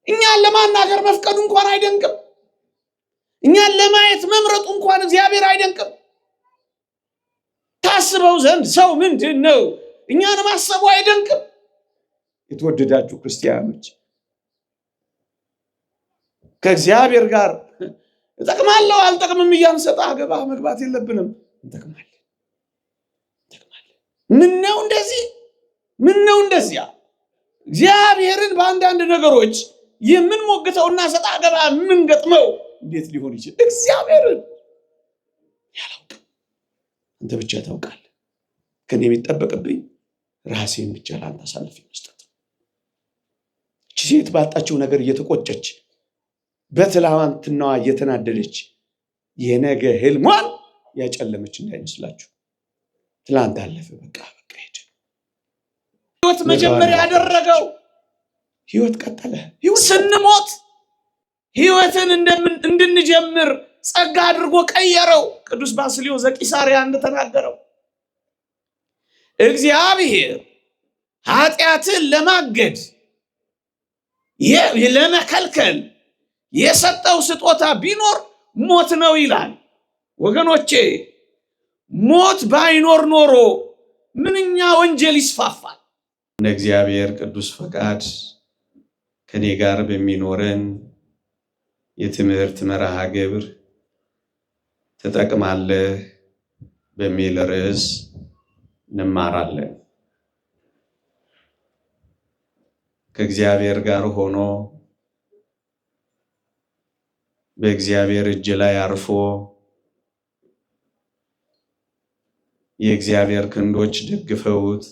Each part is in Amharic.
እኛን ለማናገር መፍቀዱ እንኳን አይደንቅም። እኛን ለማየት መምረጡ እንኳን እግዚአብሔር አይደንቅም። ታስበው ዘንድ ሰው ምንድነው? እኛን ማሰቡ አይደንቅም? የተወደዳችሁ ክርስቲያኖች ከእግዚአብሔር ጋር እጠቅማለሁ አልጠቅምም እያልን ሰጣ ገባ መግባት የለብንም። እንጠቅማለን። ምነው እንደዚህ ምነው እንደዚያ እግዚአብሔርን በአንዳንድ ነገሮች የምንሞግተውና ሰጣ ገባ የምንገጥመው እንዴት ሊሆን ይችላል? እግዚአብሔርን ያላውቅም። አንተ ብቻ ታውቃለህ። ከኔ የሚጠበቅብኝ ራሴን ብቻ ላንተ አሳልፌ መስጠት። እቺ ሴት ባጣችው ነገር እየተቆጨች በትላንትናዋ እየተናደደች የነገ ህልሟን ያጨለመች እንዳይመስላችሁ። ትላንት አለፈ፣ በቃ ሄደ። ህይወት መጀመሪያ ያደረገው ህይወት ቀጠለ። ስንሞት ህይወትን እንድንጀምር ጸጋ አድርጎ ቀየረው። ቅዱስ ባስልዮስ ዘቂሳርያ እንደተናገረው እግዚአብሔር ኃጢአትን ለማገድ ለመከልከል የሰጠው ስጦታ ቢኖር ሞት ነው ይላል። ወገኖቼ ሞት ባይኖር ኖሮ ምንኛ ወንጀል ይስፋፋል። እንደ እግዚአብሔር ቅዱስ ፈቃድ ከኔ ጋር በሚኖረን የትምህርት መርሃ ግብር ትጠቅማለህ በሚል ርዕስ እንማራለን። ከእግዚአብሔር ጋር ሆኖ በእግዚአብሔር እጅ ላይ አርፎ የእግዚአብሔር ክንዶች ደግፈውት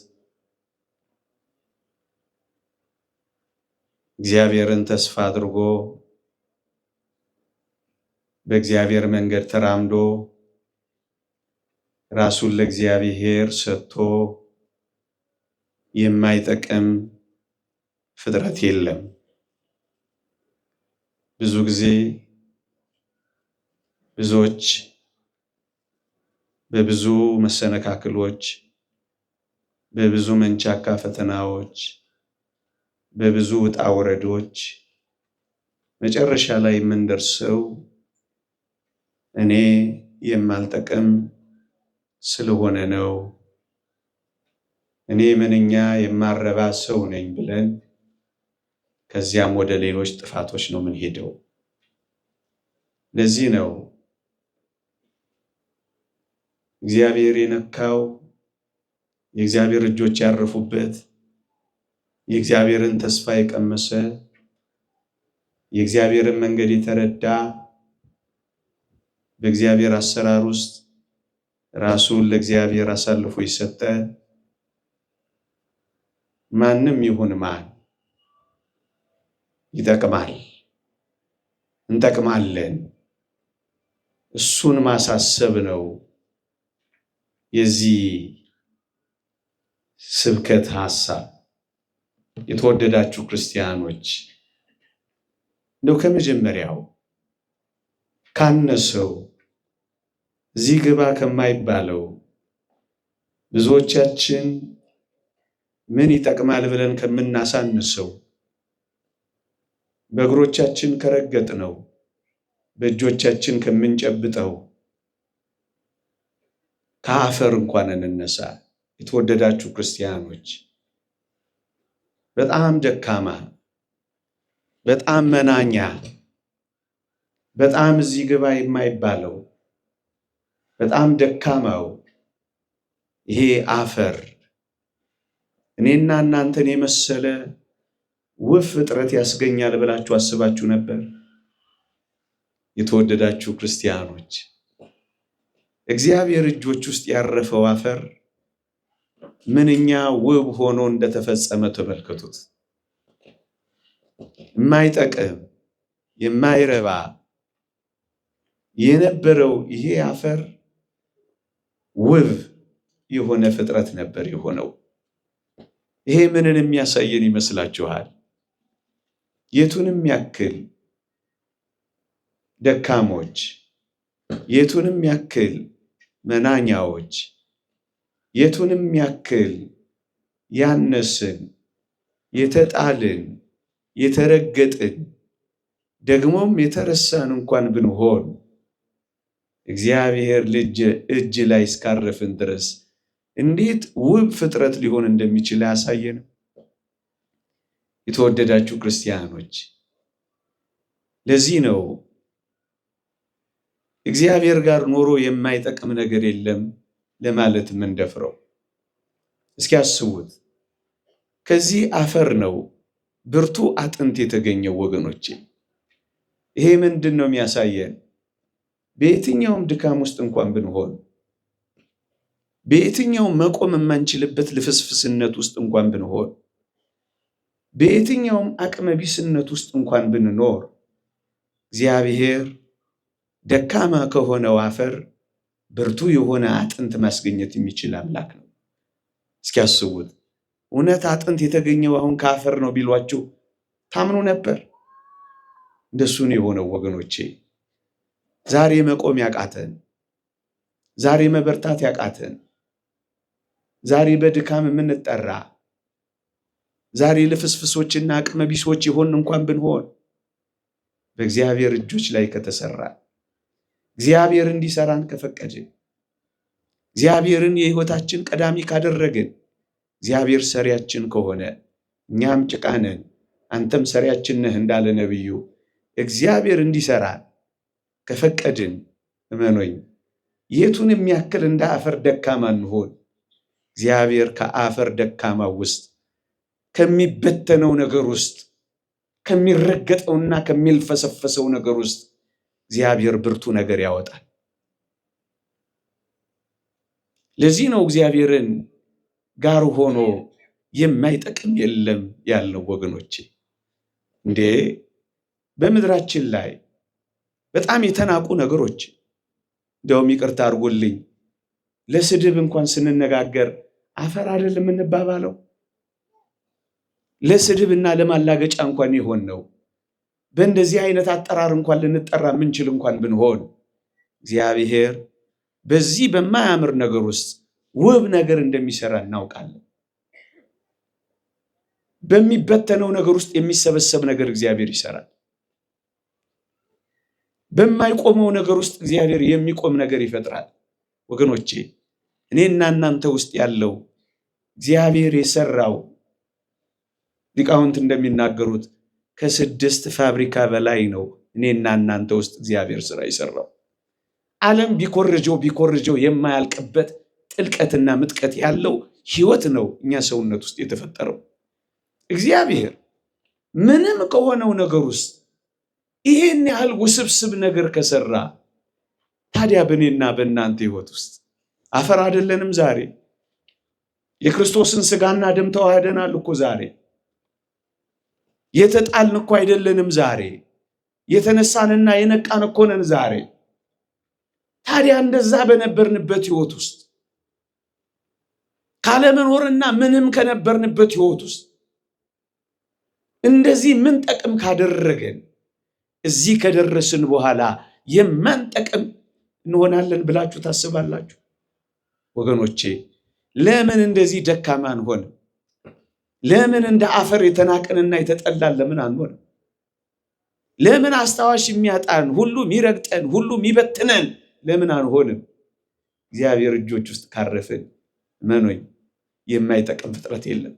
እግዚአብሔርን ተስፋ አድርጎ በእግዚአብሔር መንገድ ተራምዶ ራሱን ለእግዚአብሔር ሰጥቶ የማይጠቅም ፍጥረት የለም። ብዙ ጊዜ ብዙዎች በብዙ መሰነካክሎች፣ በብዙ መንቻካ ፈተናዎች፣ በብዙ ውጣ ወረዶች መጨረሻ ላይ የምንደርሰው እኔ የማልጠቅም ስለሆነ ነው፣ እኔ ምንኛ የማረባ ሰው ነኝ ብለን ከዚያም ወደ ሌሎች ጥፋቶች ነው የምንሄደው። ለዚህ ነው እግዚአብሔር የነካው የእግዚአብሔር እጆች ያረፉበት የእግዚአብሔርን ተስፋ የቀመሰ የእግዚአብሔርን መንገድ የተረዳ በእግዚአብሔር አሰራር ውስጥ ራሱን ለእግዚአብሔር አሳልፎ የሰጠ ማንም ይሁን ማን ይጠቅማል፣ እንጠቅማለን። እሱን ማሳሰብ ነው የዚህ ስብከት ሐሳብ። የተወደዳችሁ ክርስቲያኖች እንደው ከመጀመሪያው ካነሰው እዚህ ግባ ከማይባለው ብዙዎቻችን ምን ይጠቅማል ብለን ከምናሳንሰው በእግሮቻችን ከረገጥነው በእጆቻችን ከምንጨብጠው ከአፈር እንኳን እንነሳ። የተወደዳችሁ ክርስቲያኖች በጣም ደካማ፣ በጣም መናኛ፣ በጣም እዚህ ግባ የማይባለው በጣም ደካማው ይሄ አፈር እኔና እናንተን የመሰለ ውብ ፍጥረት ያስገኛል ብላችሁ አስባችሁ ነበር? የተወደዳችሁ ክርስቲያኖች እግዚአብሔር እጆች ውስጥ ያረፈው አፈር ምንኛ ውብ ሆኖ እንደተፈጸመ ተመልከቱት። የማይጠቅም የማይረባ የነበረው ይሄ አፈር ውብ የሆነ ፍጥረት ነበር የሆነው። ይሄ ምንን የሚያሳየን ይመስላችኋል? የቱንም ያክል ደካሞች፣ የቱንም ያክል መናኛዎች፣ የቱንም ያክል ያነስን የተጣልን የተረገጥን ደግሞም የተረሳን እንኳን ብንሆን እግዚአብሔር ልጅ እጅ ላይ እስካረፍን ድረስ እንዴት ውብ ፍጥረት ሊሆን እንደሚችል ያሳየን። የተወደዳችሁ ክርስቲያኖች፣ ለዚህ ነው እግዚአብሔር ጋር ኖሮ የማይጠቅም ነገር የለም ለማለት የምንደፍረው። እስኪ አስቡት፣ ከዚህ አፈር ነው ብርቱ አጥንት የተገኘው ወገኖቼ። ይሄ ምንድን ነው የሚያሳየን? በየትኛውም ድካም ውስጥ እንኳን ብንሆን፣ በየትኛውም መቆም የማንችልበት ልፍስፍስነት ውስጥ እንኳን ብንሆን፣ በየትኛውም አቅመ ቢስነት ውስጥ እንኳን ብንኖር እግዚአብሔር ደካማ ከሆነው አፈር ብርቱ የሆነ አጥንት ማስገኘት የሚችል አምላክ ነው። እስኪ አስቡት፣ እውነት አጥንት የተገኘው አሁን ከአፈር ነው ቢሏችሁ ታምኑ ነበር? እንደሱ ነው የሆነው ወገኖቼ። ዛሬ መቆም ያቃተን፣ ዛሬ መበርታት ያቃተን፣ ዛሬ በድካም የምንጠራ፣ ዛሬ ልፍስፍሶችና አቅመ ቢሶች የሆን እንኳን ብንሆን በእግዚአብሔር እጆች ላይ ከተሰራ፣ እግዚአብሔር እንዲሰራን ከፈቀድን፣ እግዚአብሔርን የሕይወታችን ቀዳሚ ካደረግን፣ እግዚአብሔር ሰሪያችን ከሆነ እኛም ጭቃ ነን አንተም ሰሪያችን ነህ እንዳለ ነብዩ እግዚአብሔር እንዲሰራን ከፈቀድን፣ እመኖኝ የቱን የሚያክል እንደ አፈር ደካማ እንሆን እግዚአብሔር ከአፈር ደካማ ውስጥ ከሚበተነው ነገር ውስጥ ከሚረገጠውና ከሚልፈሰፈሰው ነገር ውስጥ እግዚአብሔር ብርቱ ነገር ያወጣል። ለዚህ ነው እግዚአብሔርን ጋር ሆኖ የማይጠቅም የለም ያልነው ወገኖቼ። እንዴ በምድራችን ላይ በጣም የተናቁ ነገሮች፣ እንደውም ይቅርታ አድርጎልኝ ለስድብ እንኳን ስንነጋገር አፈር አይደል የምንባባለው? ለስድብና ለማላገጫ እንኳን ይሆን ነው። በእንደዚህ አይነት አጠራር እንኳን ልንጠራ ምንችል እንኳን ብንሆን እግዚአብሔር በዚህ በማያምር ነገር ውስጥ ውብ ነገር እንደሚሰራ እናውቃለን። በሚበተነው ነገር ውስጥ የሚሰበሰብ ነገር እግዚአብሔር ይሰራል። በማይቆመው ነገር ውስጥ እግዚአብሔር የሚቆም ነገር ይፈጥራል። ወገኖቼ እኔና እናንተ ውስጥ ያለው እግዚአብሔር የሰራው ሊቃውንት እንደሚናገሩት ከ6 ፋብሪካ በላይ ነው እኔና እናንተ ውስጥ እግዚአብሔር ስራ ይሰራው። ዓለም ቢኮርጀው የማያልቅበት ጥልቀትና ምጥቀት ያለው ህይወት ነው እኛ ሰውነት ውስጥ የተፈጠረው። እግዚአብሔር ምንም ከሆነው ነገር ውስጥ ይሄን ያህል ውስብስብ ነገር ከሰራ ታዲያ በእኔና በእናንተ ህይወት ውስጥ አፈር አይደለንም? ዛሬ የክርስቶስን ስጋና ደም ተዋህደናል እኮ ዛሬ። የተጣልን እኮ አይደለንም ዛሬ። የተነሳንና የነቃን እኮ ነን ዛሬ። ታዲያ እንደዛ በነበርንበት ህይወት ውስጥ ካለመኖርና ምንም ከነበርንበት ህይወት ውስጥ እንደዚህ ምን ጠቅም ካደረገን እዚህ ከደረስን በኋላ የማንጠቅም እንሆናለን ብላችሁ ታስባላችሁ? ወገኖቼ ለምን እንደዚህ ደካማ አንሆንም? ለምን እንደ አፈር የተናቀንና የተጠላን ለምን አንሆንም? ለምን አስታዋሽ የሚያጣን ሁሉ የሚረግጠን ሁሉ የሚበትነን ለምን አንሆንም? እግዚአብሔር እጆች ውስጥ ካረፍን መኖኝ የማይጠቅም ፍጥረት የለም።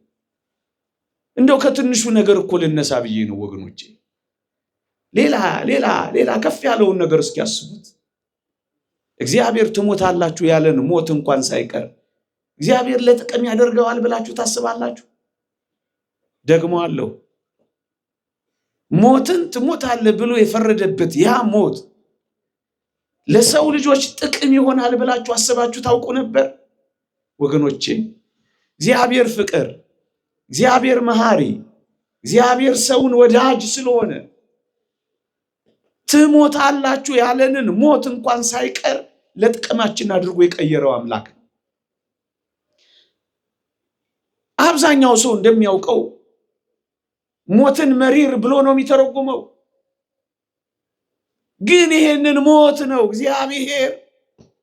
እንደው ከትንሹ ነገር እኮ ልነሳ ብዬ ነው ወገኖቼ። ሌላ ከፍ ያለውን ነገር እስኪያስቡት። እግዚአብሔር ትሞታላችሁ ያለን ሞት እንኳን ሳይቀር እግዚአብሔር ለጥቅም ያደርገዋል ብላችሁ ታስባላችሁ? ደግሞ አለው ሞትን ትሞታለህ ብሎ የፈረደበት ያ ሞት ለሰው ልጆች ጥቅም ይሆናል ብላችሁ አስባችሁ ታውቁ ነበር? ወገኖቼ እግዚአብሔር ፍቅር፣ እግዚአብሔር መሐሪ፣ እግዚአብሔር ሰውን ወዳጅ ስለሆነ ትሞታላችሁ ያለንን ሞት እንኳን ሳይቀር ለጥቅማችን አድርጎ የቀየረው አምላክ ነው። አብዛኛው ሰው እንደሚያውቀው ሞትን መሪር ብሎ ነው የሚተረጉመው። ግን ይሄንን ሞት ነው እግዚአብሔር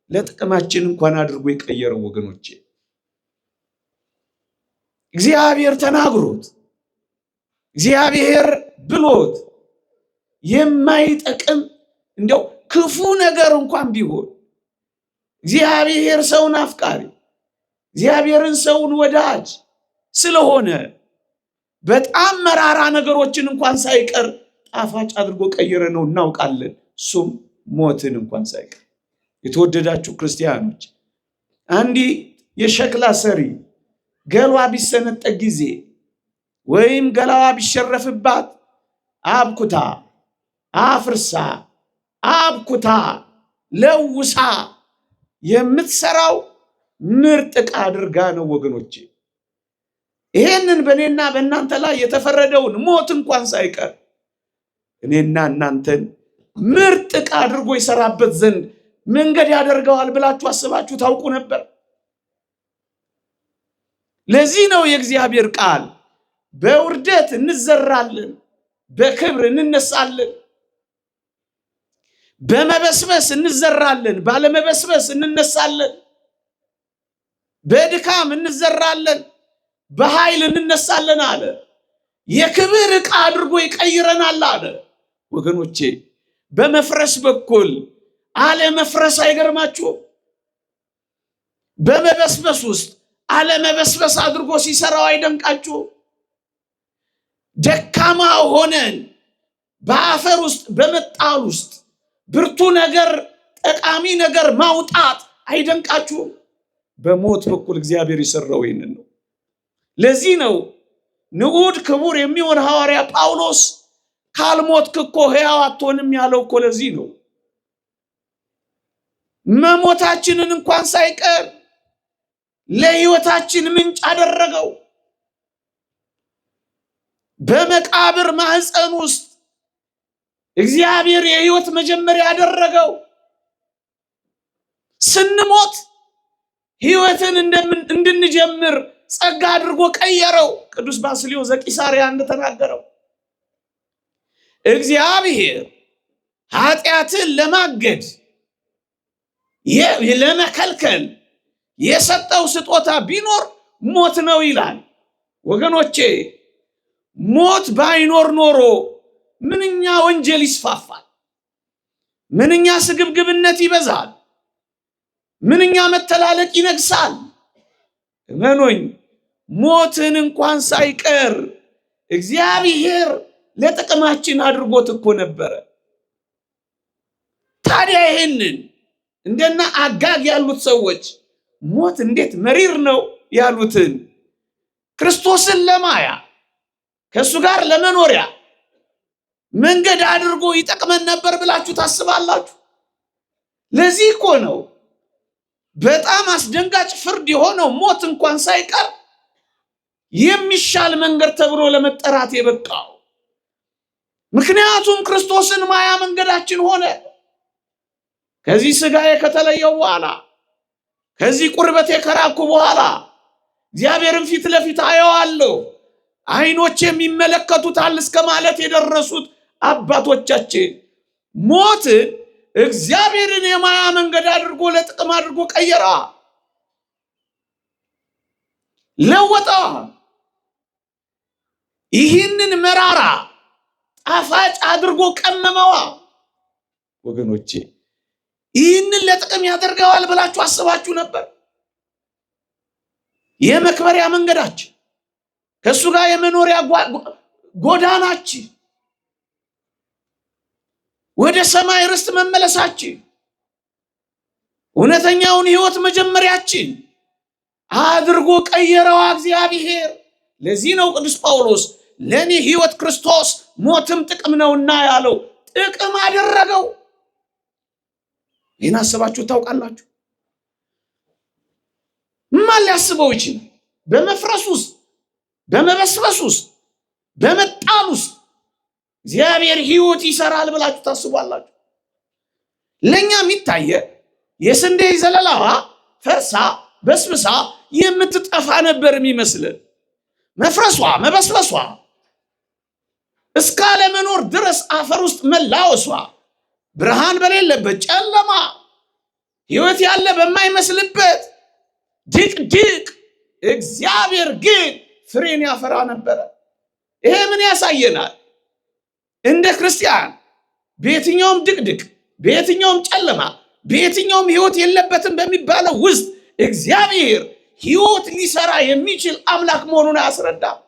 ለጥቅማችን እንኳን አድርጎ የቀየረው ወገኖቼ። እግዚአብሔር ተናግሮት፣ እግዚአብሔር ብሎት የማይጠቅም እንደው ክፉ ነገር እንኳን ቢሆን እግዚአብሔር ሰውን አፍቃሪ እግዚአብሔርን ሰውን ወዳጅ ስለሆነ በጣም መራራ ነገሮችን እንኳን ሳይቀር ጣፋጭ አድርጎ ቀየረ ነው እናውቃለን። እሱም ሞትን እንኳን ሳይቀር። የተወደዳችሁ ክርስቲያኖች አንዲ የሸክላ ሰሪ ገሏ ቢሰነጠቅ ጊዜ ወይም ገላዋ ቢሸረፍባት አብኩታ አፍርሳ አብኩታ ለውሳ የምትሰራው ምርጥ ዕቃ አድርጋ ነው ወገኖቼ። ይሄንን በእኔና በእናንተ ላይ የተፈረደውን ሞት እንኳን ሳይቀር እኔና እናንተን ምርጥ ዕቃ አድርጎ ይሰራበት ዘንድ መንገድ ያደርገዋል ብላችሁ አስባችሁ ታውቁ ነበር? ለዚህ ነው የእግዚአብሔር ቃል በውርደት እንዘራለን፣ በክብር እንነሳለን። በመበስበስ እንዘራለን፣ ባለመበስበስ እንነሳለን። በድካም እንዘራለን፣ በኃይል እንነሳለን አለ። የክብር ዕቃ አድርጎ ይቀይረናል አለ። ወገኖቼ በመፍረስ በኩል አለመፍረስ አይገርማችሁም? በመበስበስ ውስጥ አለመበስበስ አድርጎ ሲሰራው አይደንቃችሁም? ደካማ ሆነን በአፈር ውስጥ በመጣል ውስጥ ብርቱ ነገር ጠቃሚ ነገር ማውጣት አይደንቃችሁም? በሞት በኩል እግዚአብሔር ይሰራው ይህንን ነው። ለዚህ ነው ንዑድ ክቡር የሚሆን ሐዋርያ ጳውሎስ ካልሞትክ እኮ ሕያው አትሆንም ያለው እኮ ለዚህ ነው። መሞታችንን እንኳን ሳይቀር ለሕይወታችን ምንጭ አደረገው። በመቃብር ማህፀን ውስጥ እግዚአብሔር የሕይወት መጀመሪያ ያደረገው። ስንሞት ሕይወትን እንድንጀምር ጸጋ አድርጎ ቀየረው። ቅዱስ ባስልዮስ ዘቂሳርያ እንደተናገረው እግዚአብሔር ኃጢአትን ለማገድ ለመከልከል የሰጠው ስጦታ ቢኖር ሞት ነው ይላል። ወገኖቼ ሞት ባይኖር ኖሮ ምንኛ ወንጀል ይስፋፋል፣ ምንኛ ስግብግብነት ይበዛል፣ ምንኛ መተላለቅ ይነግሳል። እመኑኝ ሞትን እንኳን ሳይቀር እግዚአብሔር ለጥቅማችን አድርጎት እኮ ነበረ። ታዲያ ይሄንን እንደና አጋግ ያሉት ሰዎች ሞት እንዴት መሪር ነው ያሉትን ክርስቶስን ለማያ ከሱ ጋር ለመኖሪያ መንገድ አድርጎ ይጠቅመን ነበር ብላችሁ ታስባላችሁ? ለዚህ እኮ ነው በጣም አስደንጋጭ ፍርድ የሆነው ሞት እንኳን ሳይቀር የሚሻል መንገድ ተብሎ ለመጠራት የበቃው። ምክንያቱም ክርስቶስን ማያ መንገዳችን ሆነ። ከዚህ ስጋዬ ከተለየው በኋላ ከዚህ ቁርበቴ ከራኩ በኋላ እግዚአብሔርን ፊት ለፊት አየዋለሁ፣ ዓይኖቼም ይመለከቱታል እስከ ማለት የደረሱት አባቶቻችን ሞትን እግዚአብሔርን የማያ መንገድ አድርጎ ለጥቅም አድርጎ ቀየራ፣ ለወጣ። ይህንን መራራ ጣፋጭ አድርጎ ቀመመዋ። ወገኖቼ ይህንን ለጥቅም ያደርገዋል ብላችሁ አስባችሁ ነበር? የመክበሪያ መንገዳችን ከሱ ጋር የመኖሪያ ጎዳናችን ወደ ሰማይ ርስት መመለሳችን እውነተኛውን ሕይወት መጀመሪያችን አድርጎ ቀየረዋ እግዚአብሔር። ለዚህ ነው ቅዱስ ጳውሎስ ለኔ ሕይወት ክርስቶስ ሞትም ጥቅም ነውና ያለው። ጥቅም አደረገው። ይህን አስባችሁ ታውቃላችሁ? ማን ሊያስበው ይችላል? በመፍረስ ውስጥ በመበስበስ ውስጥ በመጣል ውስጥ እግዚአብሔር ሕይወት ይሰራል ብላችሁ ታስባላችሁ? ለኛ የሚታየ የስንዴ ዘለላዋ ፈርሳ በስብሳ የምትጠፋ ነበር የሚመስልን። መፍረሷ መበስበሷ እስካለ መኖር ድረስ አፈር ውስጥ መላወሷ ብርሃን በሌለበት ጨለማ ሕይወት ያለ በማይመስልበት ድቅድቅ እግዚአብሔር ግን ፍሬን ያፈራ ነበረ። ይሄ ምን ያሳየናል? እንደ ክርስቲያን በየትኛውም ድቅድቅ፣ በየትኛውም ጨለማ፣ በየትኛውም ህይወት የለበትም በሚባለው ውስጥ እግዚአብሔር ህይወት ሊሰራ የሚችል አምላክ መሆኑን አያስረዳም።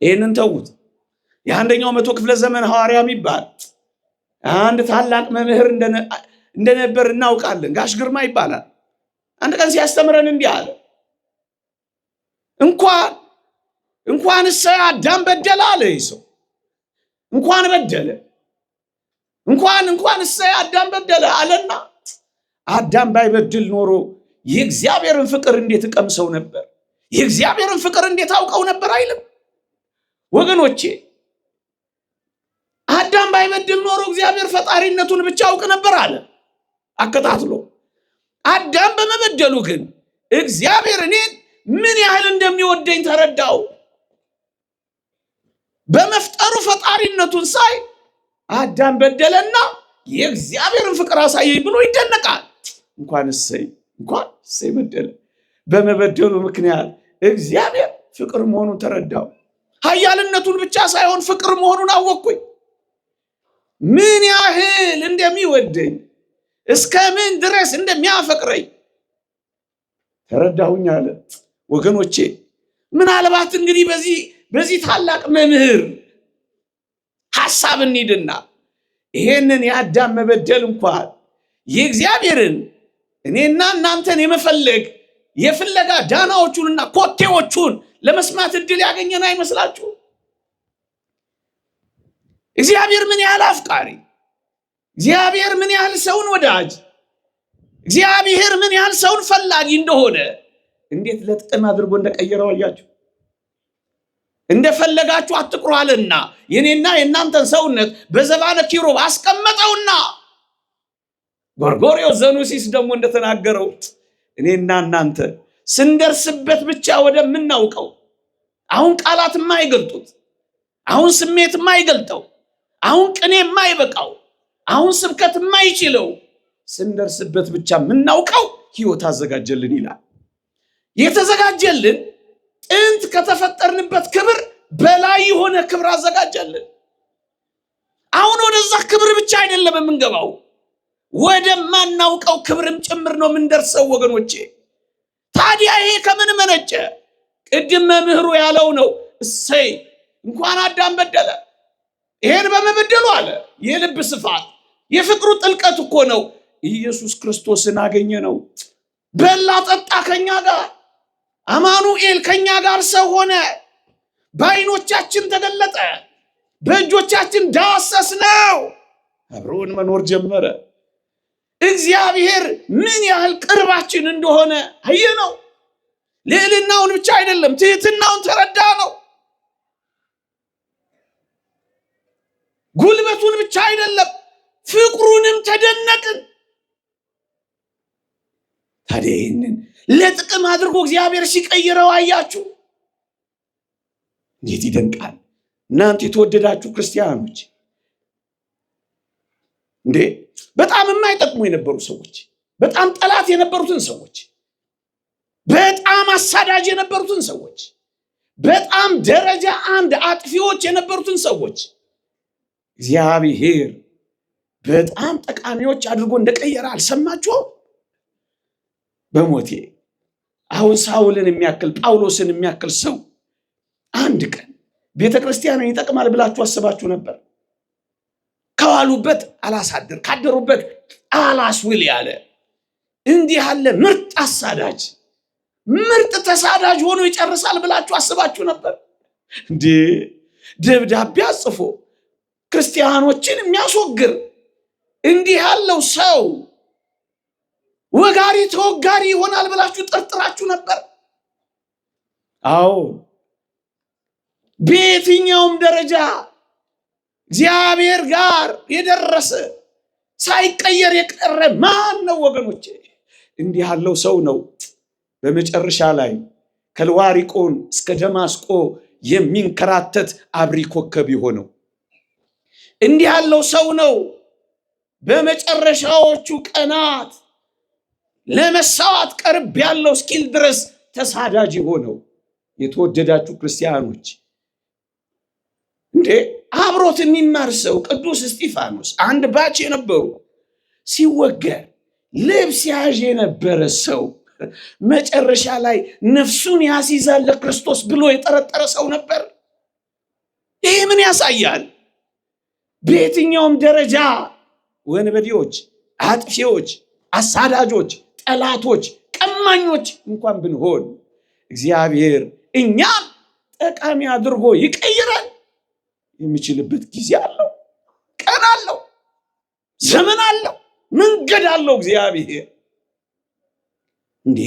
ይህንን ተዉት። የአንደኛው መቶ ክፍለ ዘመን ሐዋርያ የሚባል አንድ ታላቅ መምህር እንደነበር እናውቃለን። ጋሽ ግርማ ይባላል። አንድ ቀን ሲያስተምረን እንዲህ አለ። እንኳን እሰይ አዳም በደለ አለ። ይህ ሰው እንኳን በደለ እንኳን እሰይ አዳም በደለ አለና አዳም ባይበድል ኖሮ የእግዚአብሔርን ፍቅር እንዴት ቀምሰው ነበር? የእግዚአብሔርን ፍቅር እንዴት አውቀው ነበር አይልም። ወገኖቼ አዳም ባይበድል ኖሮ እግዚአብሔር ፈጣሪነቱን ብቻ አውቅ ነበር አለ አከታትሎ። አዳም በመበደሉ ግን እግዚአብሔር እኔን ምን ያህል እንደሚወደኝ ተረዳው። በመፍጠሩ ፈጣሪነቱን ሳይ አዳም በደለና የእግዚአብሔርን ፍቅር አሳየኝ ብሎ ይደነቃል። እንኳን እሰይ በደለ። በመበደሉ ምክንያት እግዚአብሔር ፍቅር መሆኑን ተረዳው። ኃያልነቱን ብቻ ሳይሆን ፍቅር መሆኑን አወቅኩኝ። ምን ያህል እንደሚወደኝ እስከ ምን ድረስ እንደሚያፈቅረኝ ተረዳሁኝ አለ። ወገኖቼ ምናልባት እንግዲህ በዚህ ታላቅ መምህር ሐሳብ እንሂድና ይሄንን የአዳም መበደል እንኳን የእግዚአብሔርን እኔና እናንተን የፍለጋ ዳናዎቹንና ኮቴዎቹን ለመስማት እድል ያገኘን አይመስላችሁ? እግዚአብሔር ምን ያህል አፍቃሪ፣ እግዚአብሔር ምን ያህል ሰውን ወዳጅ፣ እግዚአብሔር ምን ያህል ሰውን ፈላጊ እንደሆነ እንዴት ለጥቅም አድርጎ እንደቀየረው አያችሁ። እንደፈለጋችሁ አትቁሩ አለና የኔና የእናንተን ሰውነት በዘባነ ኪሩብ አስቀመጠውና ጎርጎርዮስ ዘኑሲስ ደግሞ እንደተናገረው እኔና እናንተ ስንደርስበት ብቻ ወደምናውቀው፣ አሁን ቃላት የማይገልጡት፣ አሁን ስሜት የማይገልጠው፣ አሁን ቅኔ የማይበቃው፣ አሁን ስብከት የማይችለው ስንደርስበት ብቻ የምናውቀው ህይወት አዘጋጀልን ይላል። የተዘጋጀልን ጥንት ከተፈጠርንበት ክብር በላይ የሆነ ክብር አዘጋጀልን። አሁን ወደዛ ክብር ብቻ አይደለም የምንገባው፣ ወደማናውቀው ክብርም ጭምር ነው የምንደርሰው ወገኖቼ። ታዲያ ይሄ ከምን መነጨ? ቅድም መምህሩ ያለው ነው። እሰይ እንኳን አዳም በደለ። ይሄን በመበደሉ አለ የልብ ስፋት የፍቅሩ ጥልቀት እኮ ነው ኢየሱስ ክርስቶስን አገኘ ነው። በላ ጠጣ ከኛ ጋር፣ አማኑኤል ከኛ ጋር ሰው ሆነ፣ በዓይኖቻችን ተገለጠ፣ በእጆቻችን ዳሰስ ነው፣ አብሮን መኖር ጀመረ። እግዚአብሔር ምን ያህል ቅርባችን እንደሆነ አየ ነው። ልዕልናውን ብቻ አይደለም ትህትናውን ተረዳ ነው። ጉልበቱን ብቻ አይደለም ፍቅሩንም ተደነቅን። ታዲያ ይህንን ለጥቅም አድርጎ እግዚአብሔር ሲቀይረው አያችሁ፣ እንዴት ይደንቃል! እናንተ የተወደዳችሁ ክርስቲያኖች እንዴ በጣም የማይጠቅሙ የነበሩ ሰዎች፣ በጣም ጠላት የነበሩትን ሰዎች፣ በጣም አሳዳጅ የነበሩትን ሰዎች፣ በጣም ደረጃ አንድ አጥፊዎች የነበሩትን ሰዎች እግዚአብሔር በጣም ጠቃሚዎች አድርጎ እንደቀየረ አልሰማችሁም? በሞቴ አሁን ሳውልን የሚያክል ጳውሎስን የሚያክል ሰው አንድ ቀን ቤተክርስቲያንን ይጠቅማል ብላችሁ አስባችሁ ነበር? ከዋሉበት አላሳድር ካደሩበት አላስውል ያለ እንዲህ ያለ ምርጥ አሳዳጅ ምርጥ ተሳዳጅ ሆኖ ይጨርሳል ብላችሁ አስባችሁ ነበር እንዴ? ደብዳቤ አጽፎ ክርስቲያኖችን የሚያስወግር እንዲህ ያለው ሰው ወጋሪ ተወጋሪ ይሆናል ብላችሁ ጠርጥራችሁ ነበር? አዎ፣ በየትኛውም ደረጃ እግዚአብሔር ጋር የደረሰ ሳይቀየር የቀረ ማን ነው ወገኖቼ? እንዲህ ያለው ሰው ነው በመጨረሻ ላይ ከልዋሪቆን እስከ ደማስቆ የሚንከራተት አብሪ ኮከብ የሆነው። እንዲህ ያለው ሰው ነው በመጨረሻዎቹ ቀናት ለመሳዋት ቀርብ ያለው እስኪል ድረስ ተሳዳጅ የሆነው። የተወደዳችሁ ክርስቲያኖች እንዴ አብሮት የሚማር ሰው ቅዱስ እስጢፋኖስ አንድ ባች የነበሩ ሲወገር ልብስ ያዥ የነበረ ሰው መጨረሻ ላይ ነፍሱን ያስይዛል ለክርስቶስ ብሎ የጠረጠረ ሰው ነበር። ይህ ምን ያሳያል? በየትኛውም ደረጃ ወንበዴዎች፣ አጥፊዎች፣ አሳዳጆች፣ ጠላቶች፣ ቀማኞች እንኳን ብንሆን እግዚአብሔር እኛም ጠቃሚ አድርጎ ይቀይራል የሚችልበት ጊዜ አለው፣ ቀን አለው፣ ዘመን አለው፣ መንገድ አለው። እግዚአብሔር እንዴ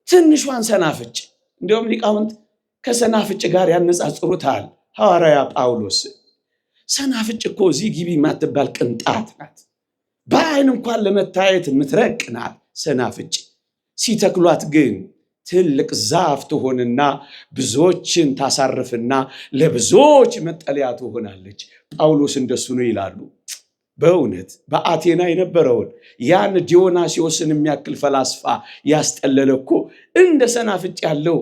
ትንሿን ሰናፍጭ እንዲሁም ሊቃውንት ከሰናፍጭ ጋር ያነጻጽሩታል። ሐዋርያ ጳውሎስ ሰናፍጭ እኮ እዚህ ግቢ የማትባል ቅንጣት ናት፣ በዓይን እንኳን ለመታየት የምትረቅ ናት። ሰናፍጭ ሲተክሏት ግን ትልቅ ዛፍ ትሆንና ብዙዎችን ታሳርፍና ለብዙዎች መጠለያ ትሆናለች። ጳውሎስ እንደሱ ነው ይላሉ። በእውነት በአቴና የነበረውን ያን ዲዮናስዮስን የሚያክል ፈላስፋ ያስጠለለ እኮ እንደ ሰናፍጭ ያለው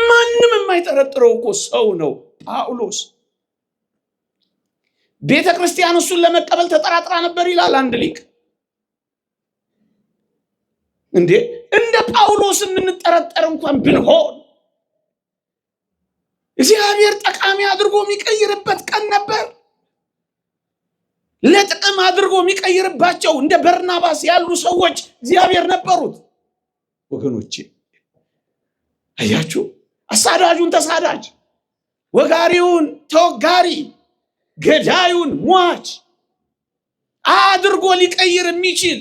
ማንም የማይጠረጥረው እኮ ሰው ነው ጳውሎስ። ቤተ ክርስቲያን እሱን ለመቀበል ተጠራጥራ ነበር ይላል አንድ ሊቅ። እንዴ እንደ ጳውሎስ የምንጠረጠር እንኳን ብንሆን እግዚአብሔር ጠቃሚ አድርጎ የሚቀይርበት ቀን ነበር። ለጥቅም አድርጎ የሚቀይርባቸው እንደ በርናባስ ያሉ ሰዎች እግዚአብሔር ነበሩት። ወገኖቼ አያችሁ፣ አሳዳጁን ተሳዳጅ፣ ወጋሪውን ተወጋሪ፣ ገዳዩን ሟች አድርጎ ሊቀይር የሚችል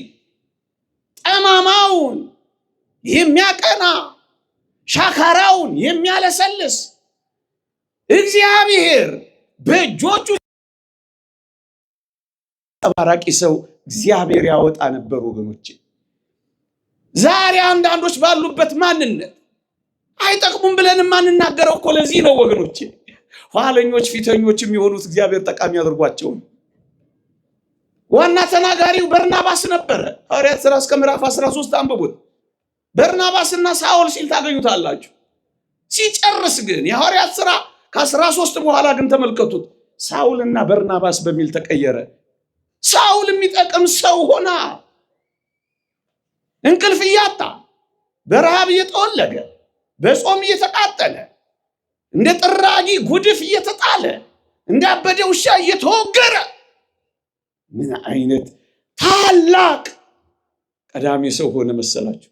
ጠማማውን የሚያቀና ሻካራውን የሚያለሰልስ እግዚአብሔር በእጆቹ ተባራቂ ሰው እግዚአብሔር ያወጣ ነበር። ወገኖቼ ዛሬ አንዳንዶች ባሉበት ማንነት አይጠቅሙም ብለን ማንናገረው እኮ ለዚህ ነው ወገኖቼ። ኋለኞች ፊተኞች የሚሆኑት እግዚአብሔር ጠቃሚ አድርጓቸው። ዋና ተናጋሪው በርናባስ ነበረ። ሐዋርያት ሥራ እስከ ምዕራፍ 13 አንብቡት። በርናባስና ሳውል ሲል ታገኙታላችሁ። ሲጨርስ ግን የሐዋርያት ሥራ ከ13 በኋላ ግን ተመልከቱት፣ ሳውልና በርናባስ በሚል ተቀየረ። ሳውል የሚጠቅም ሰው ሆና እንቅልፍ እያጣ በረሃብ እየተወለገ በጾም እየተቃጠለ እንደ ጥራጊ ጉድፍ እየተጣለ እንዳበደ ውሻ እየተወገረ ምን አይነት ታላቅ ቀዳሚ ሰው ሆነ መሰላችሁ?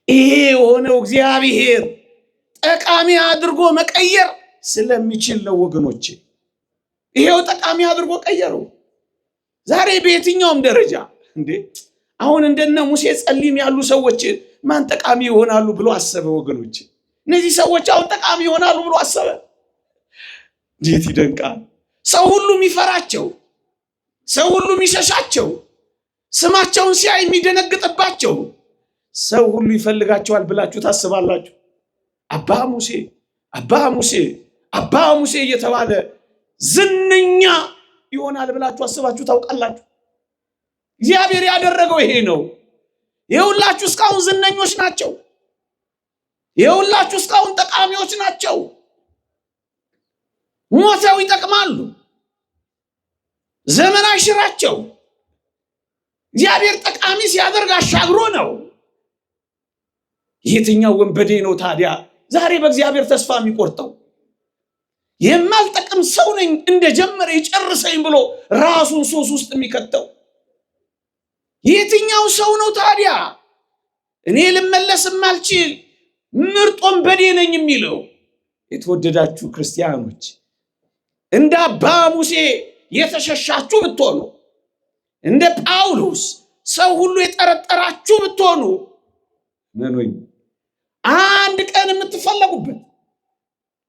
ይሄ የሆነው እግዚአብሔር ጠቃሚ አድርጎ መቀየር ስለሚችል ነው ወገኖቼ። ይሄው ጠቃሚ አድርጎ ቀየረው። ዛሬ በየትኛውም ደረጃ እንዴ አሁን እንደነ ሙሴ ጸሊም ያሉ ሰዎች ማን ጠቃሚ ይሆናሉ ብሎ አሰበ ወገኖቼ? እነዚህ ሰዎች አሁን ጠቃሚ ይሆናሉ ብሎ አሰበ። እንዴት ይደንቃል! ሰው ሁሉ የሚፈራቸው፣ ሰው ሁሉ የሚሸሻቸው፣ ስማቸውን ሲያይ የሚደነግጥባቸው ሰው ሁሉ ይፈልጋቸዋል ብላችሁ ታስባላችሁ? አባ ሙሴ አባ ሙሴ አባ ሙሴ እየተባለ ዝነኛ ይሆናል ብላችሁ አስባችሁ ታውቃላችሁ? እግዚአብሔር ያደረገው ይሄ ነው። የሁላችሁ እስካሁን ዝነኞች ናቸው። የሁላችሁ እስካሁን ጠቃሚዎች ናቸው። ሞተው ይጠቅማሉ። ዘመን አይሽራቸው። እግዚአብሔር ጠቃሚ ሲያደርግ አሻግሮ ነው። የትኛው ወንበዴ ነው ታዲያ ዛሬ በእግዚአብሔር ተስፋ የሚቆርጠው? የማልጠቅም ሰው ነኝ እንደጀመረ ይጨርሰኝ ብሎ ራሱን ሱስ ውስጥ የሚከተው የትኛው ሰው ነው ታዲያ እኔ ልመለስ የማልችል ምርጥ ወንበዴ ነኝ የሚለው? የተወደዳችሁ ክርስቲያኖች እንደ አባ ሙሴ የተሸሻችሁ ብትሆኑ፣ እንደ ጳውሎስ ሰው ሁሉ የጠረጠራችሁ ብትሆኑ፣ መኖኝ አንድ ቀን የምትፈለጉበት፣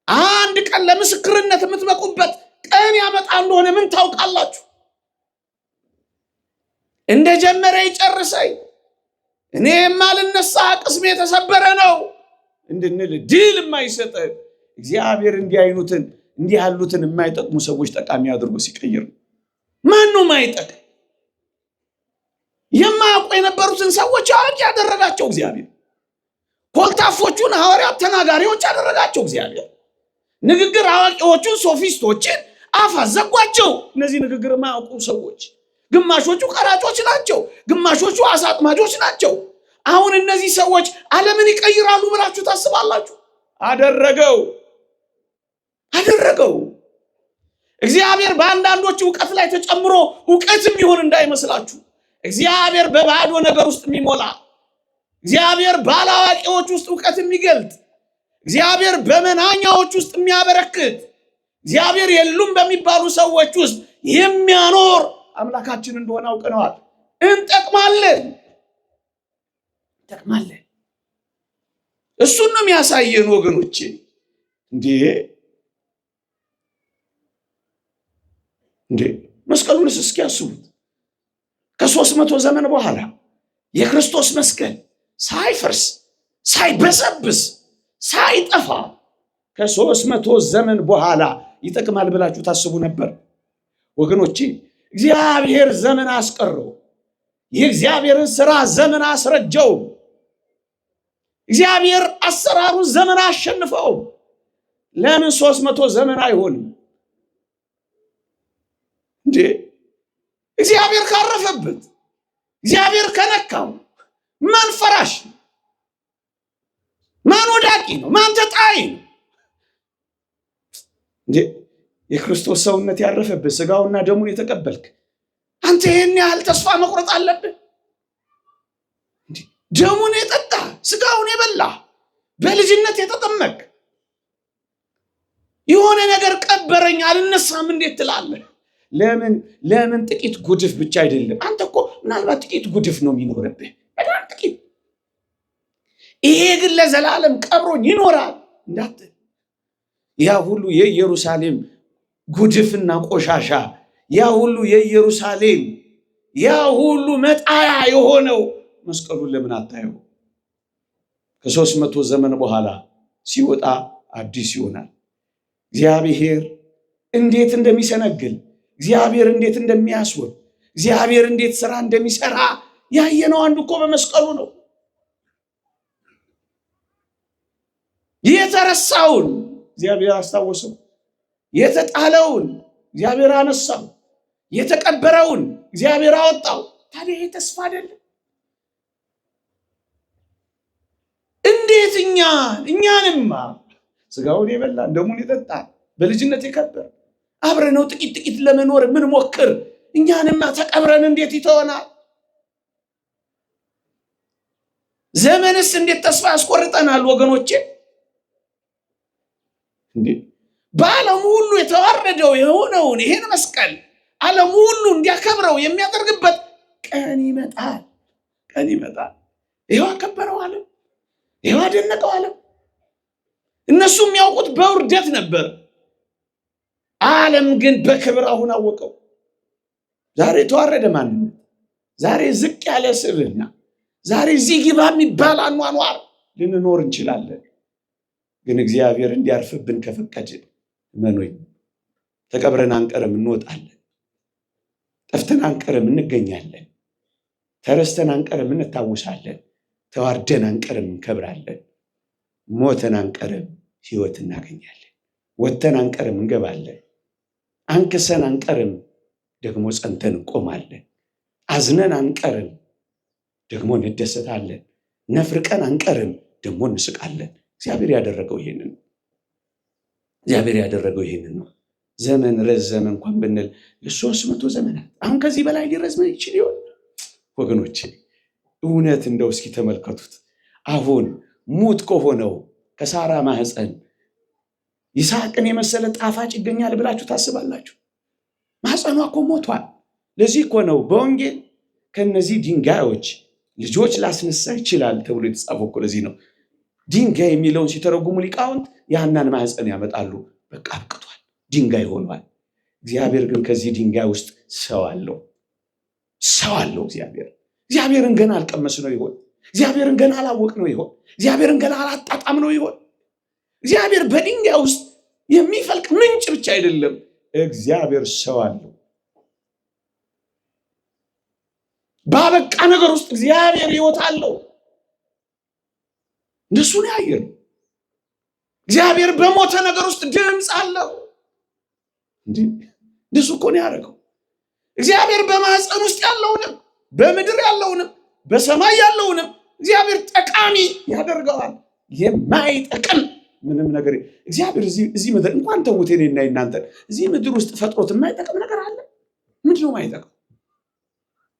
አንድ ቀን ለምስክርነት የምትበቁበት ቀን ያመጣ እንደሆነ ምን ታውቃላችሁ? እንደ ጀመረ ይጨርሰኝ፣ እኔ የማልነሳ ቅስሜ የተሰበረ ነው እንድንል ድል የማይሰጠን እግዚአብሔር እንዲህ ያሉትን የማይጠቅሙ ሰዎች ጠቃሚ አድርጎ ሲቀይር ማን ነው የማይጠቅም? የማያውቁ የነበሩትን ሰዎች አዋቂ ያደረጋቸው እግዚአብሔር። ኮልታፎቹን ሐዋርያት ተናጋሪዎች ያደረጋቸው እግዚአብሔር። ንግግር አዋቂዎቹን ሶፊስቶችን አፍ አዘጓቸው። እነዚህ ንግግር የማያውቁ ሰዎች ግማሾቹ ቀራጮች ናቸው፣ ግማሾቹ አሳ አጥማጆች ናቸው። አሁን እነዚህ ሰዎች ዓለምን ይቀይራሉ ብላችሁ ታስባላችሁ? አደረገው። እግዚአብሔር በአንዳንዶች እውቀት ላይ ተጨምሮ እውቀትም ይሆን እንዳይመስላችሁ። እግዚአብሔር በባዶ ነገር ውስጥ የሚሞላ፣ እግዚአብሔር ባላዋቂዎች ውስጥ እውቀት የሚገልጥ፣ እግዚአብሔር በመናኛዎች ውስጥ የሚያበረክት፣ እግዚአብሔር የሉም በሚባሉ ሰዎች ውስጥ የሚያኖር አምላካችን እንደሆነ አውቀነዋል። እንጠቅማለን። እሱን ነው የሚያሳየን ወገኖቼ። እንዴ መስቀሉንስ እስኪያስቡት ከ300 ዘመን በኋላ የክርስቶስ መስቀል ሳይፈርስ ሳይበሰብስ ሳይጠፋ ከ300 ዘመን በኋላ ይጠቅማል ብላችሁ ታስቡ ነበር ወገኖቼ? እግዚአብሔር ዘመን አስቀረው። የእግዚአብሔርን ሥራ ዘመን አስረጀው። እግዚአብሔር አሰራሩን ዘመን አሸንፈው። ለምን 300 ዘመን አይሆንም እንዴ? እግዚአብሔር ካረፈበት፣ እግዚአብሔር ከነካው ማን ፈራሽ ነው? ማን ወዳቂ ነው? ማን ተጣይ ነው እንዴ? የክርስቶስ ሰውነት ያረፈበት ስጋውና ደሙን የተቀበልክ አንተ ይሄን ያህል ተስፋ መቁረጥ አለብህ? ደሙን የጠጣ ስጋውን የበላ በልጅነት የተጠመቅ የሆነ ነገር ቀበረኝ አልነሳም እንዴት ትላለህ? ለምን ጥቂት ጉድፍ ብቻ አይደለም። አንተ እኮ ምናልባት ጥቂት ጉድፍ ነው የሚኖርብህ፣ በጣም ጥቂት። ይሄ ግን ለዘላለም ቀብሮኝ ይኖራል እንዳትል። ያ ሁሉ የኢየሩሳሌም ጉድፍና ቆሻሻ፣ ያ ሁሉ የኢየሩሳሌም ያ ሁሉ መጣያ የሆነው መስቀሉን ለምን አታየው? ከ300 ዘመን በኋላ ሲወጣ አዲስ ይሆናል። እግዚአብሔር እንዴት እንደሚሰነግል፣ እግዚአብሔር እንዴት እንደሚያስወብ፣ እግዚአብሔር እንዴት ሥራ እንደሚሰራ ያየነው አንዱ እኮ በመስቀሉ ነው። የተረሳውን እግዚአብሔር አስታወሰው፣ የተጣለውን እግዚአብሔር አነሳው፣ የተቀበረውን እግዚአብሔር አወጣው። ታዲያ ይሄ ተስፋ አይደለም? እንዴት እኛንማ ስጋውን የበላን ደሙን የጠጣን በልጅነት የከበር አብረነው ጥቂት ለመኖር ምን ሞክር እኛንማ ተቀብረን እንዴት ይተወናል? ዘመንስ እንዴት ተስፋ ያስቆርጠናል ወገኖቼ? እንዴ በዓለም ሁሉ የተዋረደው የሆነውን ይሄን መስቀል ዓለም ሁሉ እንዲያከብረው የሚያደርግበት ቀን ይመጣል። ይሄው አከበረው ዓለም፣ ይሄው አደነቀው ዓለም። እነሱ የሚያውቁት በውርደት ነበር፣ ዓለም ግን በክብር አሁን አወቀው። ዛሬ ተዋረደ ማንነት፣ ዛሬ ዝቅ ያለ ስብዕና፣ ዛሬ እዚህ ግባ የሚባል አኗኗር ልንኖር እንችላለን። ግን እግዚአብሔር እንዲያርፍብን ከፈቀድን መኖኝ ተቀብረን አንቀርም፣ እንወጣለን። ጠፍተን አንቀርም፣ እንገኛለን። ተረስተን አንቀርም፣ እንታወሳለን። ተዋርደን አንቀርም፣ እንከብራለን። ሞተን አንቀርም፣ ሕይወት እናገኛለን። ወጥተን አንቀርም፣ እንገባለን። አንክሰን አንቀርም፣ ደግሞ ጸንተን እንቆማለን። አዝነን አንቀርም፣ ደግሞ እንደሰታለን። ነፍርቀን አንቀርም፣ ደግሞ እንስቃለን። እግዚአብሔር ያደረገው ይሄንን ነው። ዘመን ረዘመ እንኳን ብንል ለ300 ዘመናት፣ አሁን ከዚህ በላይ ሊረዝም ይችል ይሆን ወገኖቼ? እውነት እንደው እስኪ ተመልከቱት። አሁን ሙት ከሆነው ከሳራ ማህፀን ይስሐቅን የመሰለ ጣፋጭ ይገኛል ብላችሁ ታስባላችሁ? ማህፀኗ እኮ ሞቷል። ለዚህ እኮ ነው በወንጌል ከነዚህ ድንጋዮች ልጆች ላስነሳ ይችላል ተብሎ የተጻፈው እኮ ለዚህ ነው። ድንጋይ የሚለውን ሲተረጉሙ ሊቃውንት የሐናን ማህፀን ያመጣሉ። በቃ አብቅቷል፣ ድንጋይ ሆኗል። እግዚአብሔር ግን ከዚህ ድንጋይ ውስጥ ሰው አለው። እግዚአብሔርን ገና አልቀመስ ነው ይሆን? እግዚአብሔርን ገና አላወቅ ነው ይሆን? እግዚአብሔርን ገና አላጣጣም ነው ይሆን? እግዚአብሔር በድንጋይ ውስጥ የሚፈልቅ ምንጭ ብቻ አይደለም፣ እግዚአብሔር ሰው አለው። ባበቃ ነገር ውስጥ እግዚአብሔር ሕይወት አለው። እንደሱ ነው ያየነው። እግዚአብሔር በሞተ ነገር ውስጥ ድምፅ አለው። እንደሱ እኮ ነው ያደረገው። እግዚአብሔር በማህፀን ውስጥ ያለውንም በምድር ያለውንም በሰማይ ያለውንም እግዚአብሔር ጠቃሚ ያደርገዋል። የማይጠቅም ምንም ነገር እግዚአብሔር እዚህ ምድር እንኳን ተውት እኔና እናንተ እዚህ ምድር ውስጥ ፈጥሮት የማይጠቅም ነገር አለ? ምንድን ነው የማይጠቅም?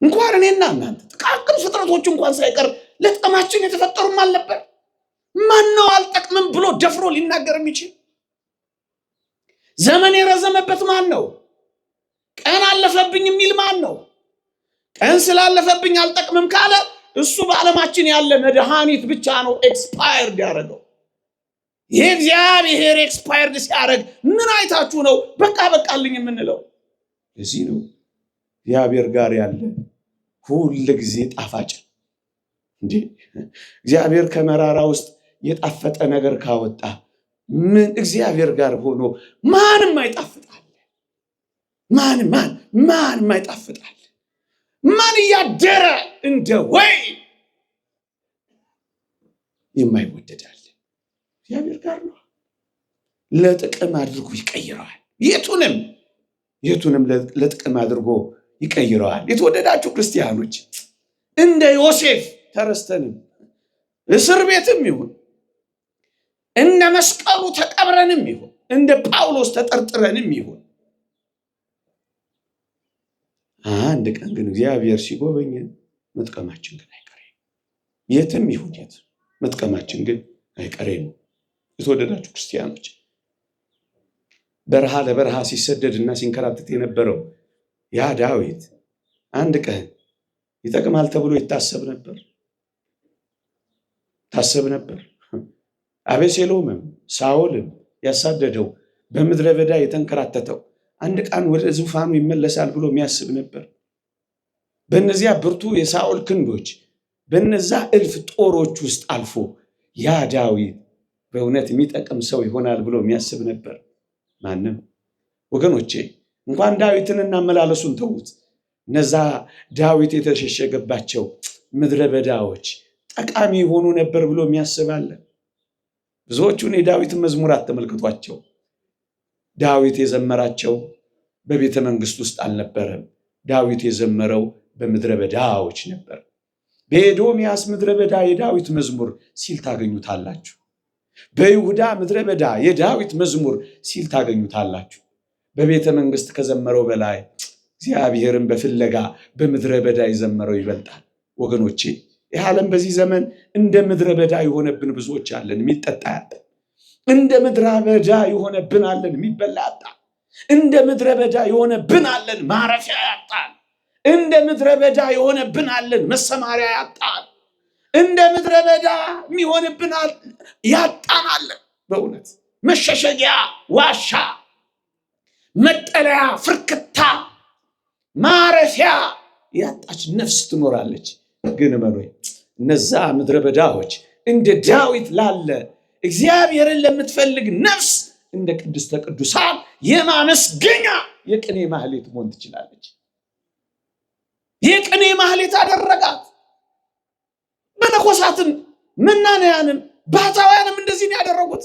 እንኳን እኔና እናንተ ጥቃቅን ፍጥረቶች እንኳን ሳይቀር ለጥቅማችን የተፈጠሩም አልነበር? ማን ነው አልጠቅምም ብሎ ደፍሮ ሊናገር የሚችል? ዘመን የረዘመበት ማን ነው? ቀን አለፈብኝ የሚል ማን ነው? ቀን ስላለፈብኝ አልጠቅምም ካለ እሱ በዓለማችን ያለ መድኃኒት ብቻ ነው ኤክስፓየርድ ያደረገው። ይህ እግዚአብሔር ኤክስፓየርድ ሲያደርግ ምን አይታችሁ ነው በቃ በቃልኝ የምንለው? እዚህ ነው እግዚአብሔር ጋር ያለ ሁል ጊዜ ጣፋጭ። እንዴ እግዚአብሔር ከመራራ ውስጥ የጣፈጠ ነገር ካወጣ ምን እግዚአብሔር ጋር ሆኖ ማንም አይጣፍጣል? ማንም አይጣፍጣል? ማን እያደረ እንደ ወይ የማይወደዳል? እግዚአብሔር ጋር ነው። ለጥቅም አድርጎ ይቀይረዋል። የቱንም ለጥቅም አድርጎ ይቀይረዋል። የተወደዳችሁ ክርስቲያኖች እንደ ዮሴፍ ተረስተንም እስር ቤትም ይሁን እንደ መስቀሉ ተቀብረንም ይሁን እንደ ጳውሎስ ተጠርጥረንም ይሁን አንድ ቀን ግን እግዚአብሔር ሲጎበኘን መጥቀማችን ግን አይቀሬ። የትም ይሁን የት መጥቀማችን ግን አይቀሬ ነው። የተወደዳችሁ ክርስቲያኖች በረሃ ለበረሃ ሲሰደድና ሲንከራተት የነበረው ያ ዳዊት አንድ ቀን ይጠቅማል ተብሎ ይታሰብ ነበር። አቤሴሎምም ሳኦልም ያሳደደው በምድረ በዳ የተንከራተተው አንድ ቀን ወደ ዙፋኑ ይመለሳል ብሎ የሚያስብ ነበር። በእነዚያ ብርቱ የሳኦል ክንዶች በእነዛ እልፍ ጦሮች ውስጥ አልፎ ያ ዳዊት በእውነት የሚጠቅም ሰው ይሆናል ብሎ የሚያስብ ነበር? ማንም። ወገኖቼ እንኳን ዳዊትንና መላለሱን ተዉት። እነዛ ዳዊት የተሸሸገባቸው ምድረ በዳዎች ጠቃሚ የሆኑ ነበር ብሎ የሚያስባለ። ብዙዎቹን የዳዊትን መዝሙራት ተመልክቷቸው። ዳዊት የዘመራቸው በቤተ መንግስት ውስጥ አልነበረም። ዳዊት የዘመረው በምድረ በዳዎች ነበር። በኤዶምያስ ምድረ በዳ የዳዊት መዝሙር ሲል ታገኙታላችሁ። በይሁዳ ምድረ በዳ የዳዊት መዝሙር ሲል ታገኙታላችሁ። በቤተ መንግስት ከዘመረው በላይ እግዚአብሔርን በፍለጋ በምድረ በዳ የዘመረው ይበልጣል። ወገኖቼ ይህ ዓለም በዚህ ዘመን እንደ ምድረ በዳ የሆነብን ብዙዎች አለን። የሚጠጣ ያጣ እንደ ምድረ በዳ የሆነብን አለን። የሚበላ ያጣ እንደ ምድረ በዳ የሆነብን አለን። ማረፊያ ያጣን እንደ ምድረ በዳ የሆነብን አለን። መሰማሪያ ያጣን እንደ ምድረ በዳ የሚሆንብን ያጣን አለን። በእውነት መሸሸጊያ ዋሻ፣ መጠለያ፣ ፍርክታ፣ ማረፊያ ያጣች ነፍስ ትኖራለች። ግን መኖይ እነዛ ምድረ በዳዎች እንደ ዳዊት ላለ እግዚአብሔርን ለምትፈልግ ነፍስ እንደ ቅድስተ ቅዱሳን የማመስገኛ የቅኔ ማህሌት መሆን ትችላለች። የቅኔ ማህሌት አደረጋት። መነኮሳትም መናንያንም ባህታውያንም እንደዚህ ነው ያደረጉት።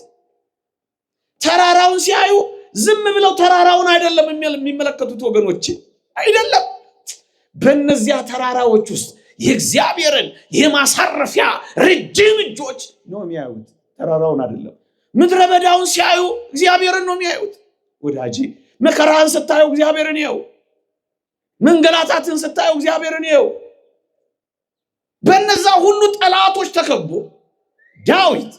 ተራራውን ሲያዩ ዝም ብለው ተራራውን አይደለም የሚመለከቱት ወገኖች፣ አይደለም። በእነዚያ ተራራዎች ውስጥ የእግዚአብሔርን የማሳረፊያ ረጅም እጆች ነው የሚያዩት። ተራራውን አይደለም። ምድረ በዳውን ሲያዩ እግዚአብሔርን ነው የሚያዩት። ወዳጄ መከራን ስታዩ እግዚአብሔርን ይኸው፣ መንገላታትን ስታዩ እግዚአብሔርን ይኸው። በእነዛ ሁሉ ጠላቶች ተከቦ ዳዊት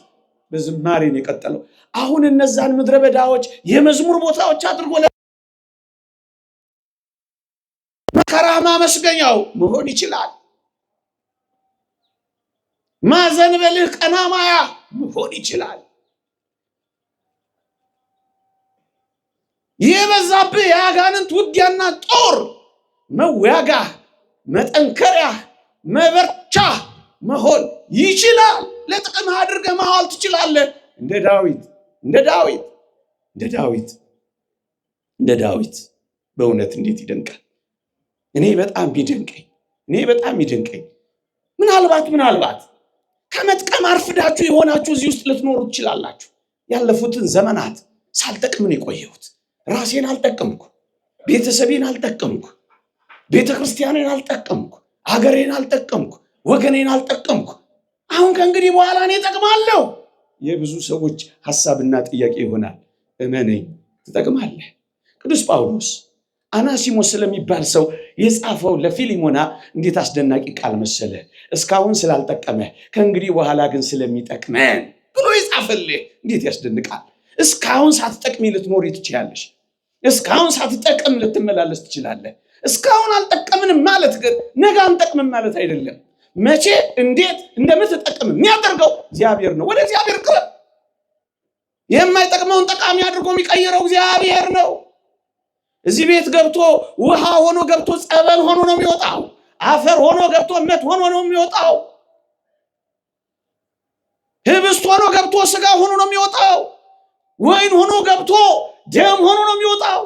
በዝማሬን የቀጠለው አሁን እነዛን ምድረ በዳዎች የመዝሙር ቦታዎች አድርጎ መከራ ማመስገኛው መሆን ይችላል። ማዘንበልህ ቀና ማያ መሆን ይችላል። የበዛብህ የአጋንንት ውጊያና ጦር መዋጋ፣ መጠንከሪያ፣ መበርቻ መሆን ይችላል። ለጥቅም አድርገህ ማዋል ትችላለህ። እንደ ዳዊት በእውነት እንዴት ይደንቃል! እኔ በጣም ይደንቀኝ ምናልባት ከመጥቀም አርፍዳችሁ የሆናችሁ እዚህ ውስጥ ልትኖሩ ትችላላችሁ። ያለፉትን ዘመናት ሳልጠቅምን የቆየሁት ራሴን አልጠቀምኩ፣ ቤተሰቤን አልጠቀምኩ፣ ቤተክርስቲያኔን አልጠቀምኩ፣ ሀገሬን አልጠቀምኩ፣ ወገኔን አልጠቀምኩ። አሁን ከእንግዲህ በኋላ እኔ እጠቅማለሁ። የብዙ ሰዎች ሐሳብና ጥያቄ ይሆናል። እመነኝ ትጠቅማለህ። ቅዱስ ጳውሎስ አናሲሞስ ስለሚባል ሰው የጻፈው ለፊሊሞና እንዴት አስደናቂ ቃል መሰለ! እስካሁን ስላልጠቀመ ከእንግዲህ በኋላ ግን ስለሚጠቅመን ብሎ የጻፈልህ እንዴት ያስደንቃል! እስካሁን ሳትጠቅሚ ልትኖሪ ትችላለሽ። እስካሁን ሳትጠቅም ልትመላለስ ትችላለህ። እስካሁን አልጠቀምንም ማለት ግን ነገ አንጠቅምም ማለት አይደለም። መቼ እንዴት እንደምትጠቅም የሚያደርገው እግዚአብሔር ነው። ወደ እግዚአብሔር ቅረብ። የማይጠቅመውን ጠቃሚ አድርጎ የሚቀይረው እግዚአብሔር ነው። እዚህ ቤት ገብቶ ውሃ ሆኖ ገብቶ ጸበል ሆኖ ነው የሚወጣው። አፈር ሆኖ ገብቶ እምነት ሆኖ ነው የሚወጣው። ህብስት ሆኖ ገብቶ ስጋ ሆኖ ነው የሚወጣው። ወይን ሆኖ ገብቶ ደም ሆኖ ነው የሚወጣው።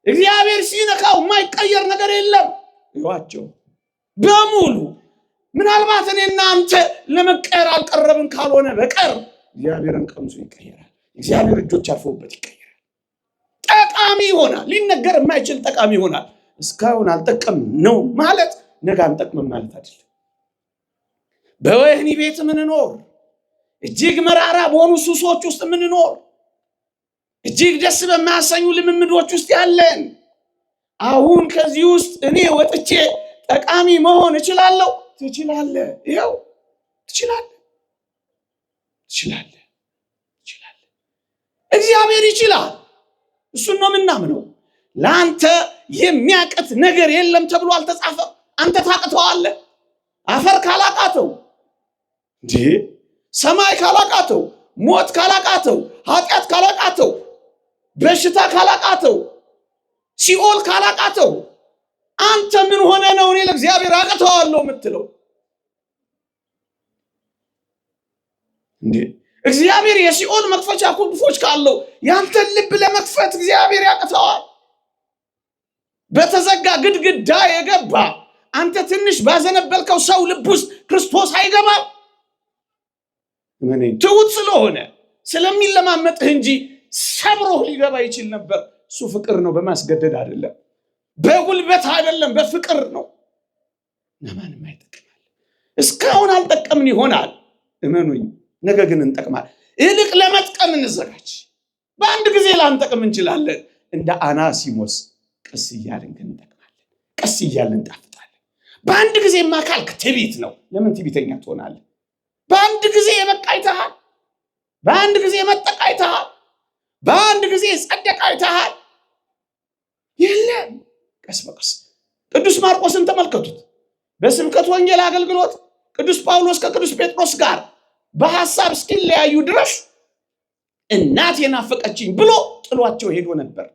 እግዚአብሔር ሲነካው የማይቀየር ነገር የለም። ይዋቸው በሙሉ ምናልባት እኔና አንተ ለመቀየር አልቀረብን ካልሆነ በቀር እግዚአብሔርን ቀምሶ ይቀየራል። እግዚአብሔር እጆች አርፈውበት ይቀየራል። ጠቃሚ ይሆናል። ሊነገር የማይችል ጠቃሚ ይሆናል። እስካሁን አልጠቀም ነው ማለት ነገ አንጠቅምም ማለት አይደለም። በወህኒ ቤት ምንኖር፣ እጅግ መራራ በሆኑ ሱሶች ውስጥ ምንኖር፣ እጅግ ደስ በማያሰኙ ልምምዶች ውስጥ ያለን፣ አሁን ከዚህ ውስጥ እኔ ወጥቼ ጠቃሚ መሆን እችላለሁ። ትችላለህ። ይኸው ትችላለህ። እግዚአብሔር ይችላል። እሱን ነው የምናምነው። ለአንተ የሚያቅት ነገር የለም ተብሎ አልተጻፈም። አንተ ታቅተዋለህ። አፈር ካላቃተው እንዴ፣ ሰማይ ካላቃተው፣ ሞት ካላቃተው፣ ኃጢአት ካላቃተው፣ በሽታ ካላቃተው፣ ሲኦል ካላቃተው አንተ ምን ሆነ ነው እኔ ለእግዚአብሔር አቅተዋለሁ የምትለው? እንዴ እግዚአብሔር የሲኦል መክፈቻ ቁልፎች ካለው ያንተን ልብ ለመክፈት እግዚአብሔር ያቅተዋል። በተዘጋ ግድግዳ የገባ አንተ ትንሽ ባዘነበልከው ሰው ልብ ውስጥ ክርስቶስ አይገባም። ትሁት ስለሆነ ስለሚለማመጥህ እንጂ ሰብሮህ ሊገባ ይችል ነበር። እሱ ፍቅር ነው፣ በማስገደድ አይደለም፣ በጉልበት አይደለም፣ በፍቅር ነው። ለማንም አይጠቅማል። እስካሁን አልጠቀምን ይሆናል፣ እመኑኝ፣ ነገ ግን እንጠቅማል። ይልቅ ለመጥቀም እንዘጋጅ። በአንድ ጊዜ ላንጠቅም እንችላለን። እንደ አናሲሞስ ቀስ እያልን ግን እንጠቅማለን። ቀስ እያልን እንጣፍጣለን። በአንድ ጊዜ ማካልክ ትዕቢት ነው። ለምን ትዕቢተኛ ትሆናለህ? በአንድ ጊዜ የበቃ አይተሃል። በአንድ ጊዜ መጠቅ አይተሃል። በአንድ ጊዜ ጸደቅ አይተሃል። የለም፣ ቀስ በቀስ። ቅዱስ ማርቆስን ተመልከቱት። በስብከት ወንጌል አገልግሎት ቅዱስ ጳውሎስ ከቅዱስ ጴጥሮስ ጋር በሐሳብ እስኪለያዩ ድረስ እናቴ ናፈቀችኝ ብሎ ጥሏቸው ሄዶ ነበር።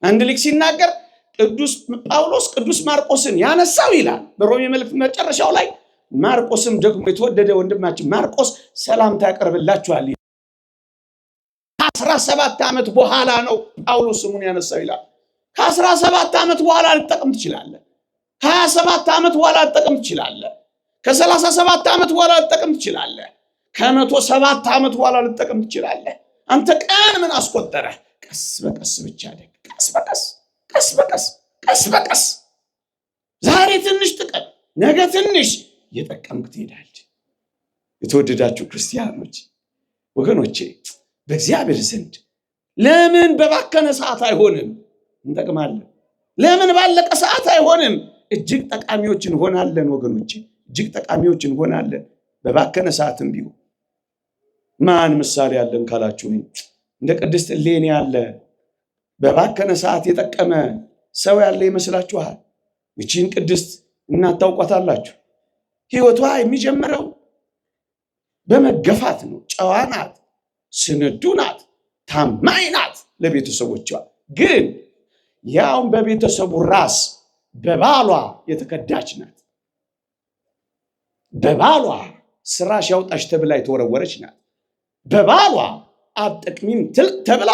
አንድ ሊቅ ሲናገር ቅዱስ ጳውሎስ ቅዱስ ማርቆስን ያነሳው ይላል በሮሜ መልእክት መጨረሻው ላይ፣ ማርቆስም ደግሞ የተወደደ ወንድማችን ማርቆስ ሰላምታ ያቀርብላችኋል። ከ17 ዓመት በኋላ ነው ጳውሎስ ስሙን ያነሳው ይላል። ከ17 ዓመት በኋላ ልጠቅም ትችላለህ። ከ27 ዓመት በኋላ ልጠቅም ትችላለህ። ከ37 ዓመት በኋላ ልጠቅም ትችላለህ። ከ107 ዓመት በኋላ ልጠቅም ትችላለህ። አንተ ቀን ምን አስቆጠረህ? ቀስ በቀስ ብቻ ደግ፣ ቀስ በቀስ ቀስ በቀስ ቀስ በቀስ። ዛሬ ትንሽ ጥቀም፣ ነገ ትንሽ እየጠቀምክ ትሄዳለህ። የተወደዳችሁ ክርስቲያኖች ወገኖቼ፣ በእግዚአብሔር ዘንድ ለምን በባከነ ሰዓት አይሆንም? እንጠቅማለን። ለምን ባለቀ ሰዓት አይሆንም? እጅግ ጠቃሚዎች እንሆናለን ወገኖቼ፣ እጅግ ጠቃሚዎች እንሆናለን። በባከነ ሰዓትም ቢሆን ማን ምሳሌ ያለን ካላችሁ እንደ ቅድስት እሌኒ ያለ በባከነ ሰዓት የጠቀመ ሰው ያለ ይመስላችኋል? እቺን ቅድስት እናት ታውቋታላችሁ። ሕይወቷ የሚጀምረው በመገፋት ነው። ጨዋ ናት፣ ስንዱ ናት፣ ታማኝ ናት ለቤተሰቦቿ። ግን ያውም በቤተሰቡ ራስ በባሏ የተከዳች ናት። በባሏ ስራሽ ያውጣሽ ተብላ የተወረወረች ናት። በባሏ አትጠቅሚም ተብላ